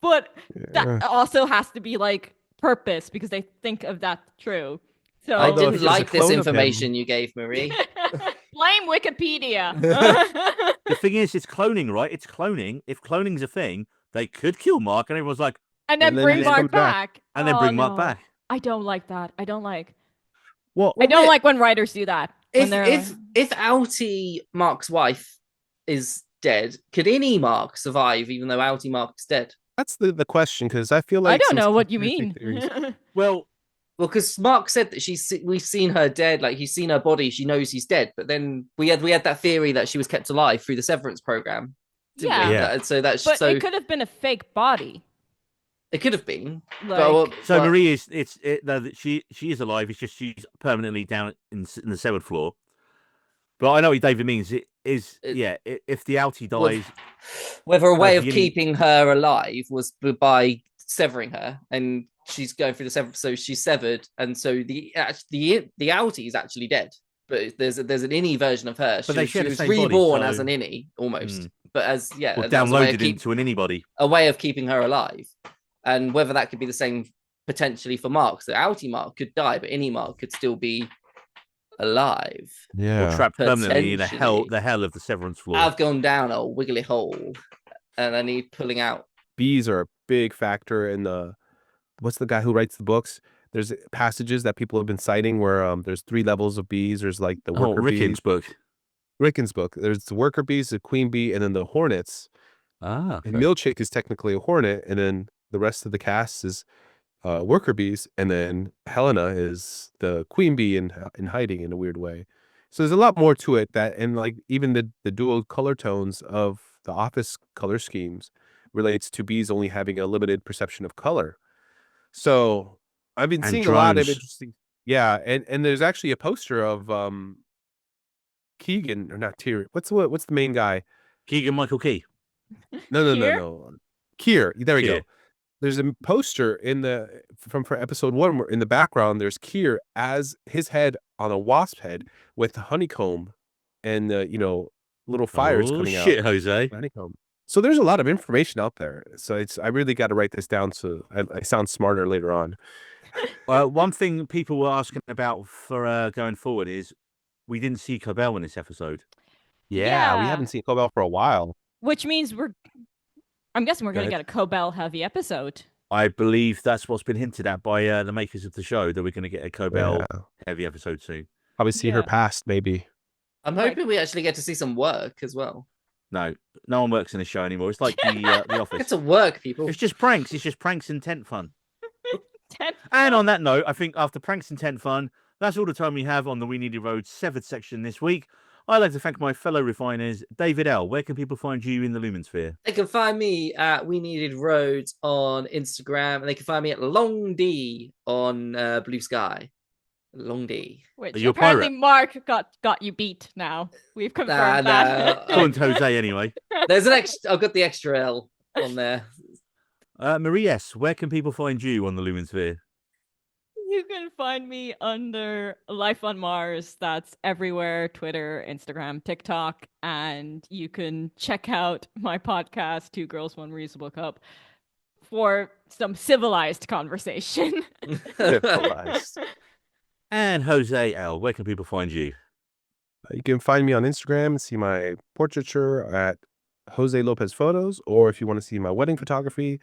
But that also has to be like purpose because they think of that true. So I Although if didn't it was a like this clone of him- information you gave, Marie. blame Wikipedia. The thing is, it's cloning, right? It's cloning. If cloning's a thing, they could kill Mark, and everyone's like, And then And then bring they Mark come back. back. and then Oh, bring Mark no. back. I don't like that. I don't like. Well, I don't wait. like when writers do that. When if they're if Outie Mark's wife is dead, could any Mark survive even though Outie Mark's dead? that's the question, because I feel I like don't some know what you conspiracy mean. theories- Well, Well, because Mark said that we've seen her dead, like he's seen her body, she knows he's dead. But then we had that theory that she was kept alive through the Severance program. didn't we? Yeah. Yeah. So that's But so it could have been a fake body. it could have been. Like, so but- Marie is she is alive. It's just she's permanently down in the severed floor. But I know what David means. It is if the outie Well, dies, whether a way of you need- keeping her alive was by severing her, and she's going through the sever, so she's severed, and so the outie is actually dead. But there's an innie version of her. But they She share the was same body, reborn so- as an innie almost, Mm. but as or that's a way of downloaded into an anybody. a way of keeping her alive, and whether that could be the same potentially for Mark. So outie Mark could die, but innie Mark could still be alive. Or trapped permanently in Potentially. the hell of the severance floor. I've gone down a wiggly hole, and I need pulling out. bees are a big factor in the what's the guy who writes the books? There's passages that people have been citing where there's 3 levels of bees. There's like the worker Rickin's bees. book. Rickin's book. There's the worker bees, the queen bee, and then the hornets. Ah, And Milchick is technically a hornet, and then the rest of the cast is worker bees, and then Helena is the queen bee in hiding in a weird way. So there's a lot more to it that, and like even the dual color tones of the office color schemes relates to bees only having a limited perception of color. So I've been And seeing a lot of drones. interesting, yeah, and there's actually a poster of Keegan, or not Tyrion. What's the main guy? Keegan Michael Key. No. Kier. There we Kier. go. There's a poster for episode 1 where in the background there's Kier as his head on a wasp head with the honeycomb and little fires Oh, coming shit, out. Jose. Honeycomb. So there's a lot of information out there. So I really got to write this down so I sound smarter later on. One thing people were asking about for going forward is we didn't see Cobell in this episode. Yeah, we Yeah. haven't seen Cobell for a while. which means I'm guessing we're Go going to ahead. get a Cobell heavy episode. I believe that's what's been hinted at by the makers of the show, that we're going to get a Cobell Yeah. heavy episode soon. Probably see her Yeah. past maybe. I'm Right. hoping we actually get to see some work as well. No one works in this show anymore. It's like the Office. Get to work, people. It's just pranks. It's just pranks and tent fun. Ted- And on that note, I think after pranks and tent fun, that's all the time we have on the We Needed Roads Severed section this week. I'd like to thank my fellow refiners. David L., where can people find you in the Lumen Sphere? They can find me at We Needed Roads on Instagram, and they can find me at Long D on Blue Sky. Long D. Which Are you a apparently pirate? Mark got you beat now. We've confirmed that. According to Jose, anyway. There's an extra. I've got the extra L on there. Marie S., where can people find you on the Lumen Sphere? You can find me under Life on Mars. That's everywhere: Twitter, Instagram, TikTok. And you can check out my podcast, Two Girls, One Reasonable Cup, for some civilized conversation. Civilized. And Jose L., where can people find you? You can find me on Instagram and see my portraiture at Jose Lopez Photos, or if you want to see my wedding photography,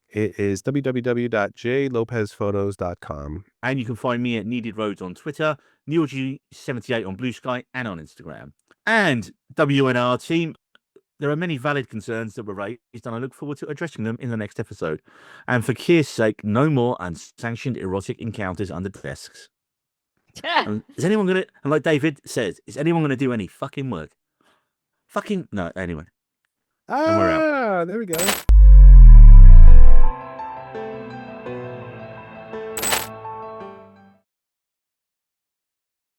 it is www.jlopezphotos.com. And you can find me at Needed Roads on Twitter, NeilG78 on Blue Sky and on Instagram. And WNR team, there are many valid concerns that were raised, and I look forward to addressing them in the next episode. And for Keir's sake, no more unsanctioned erotic encounters under desks. And is anyone going to, and like David says, is anyone going to do any fucking work? No, anyway. There we go.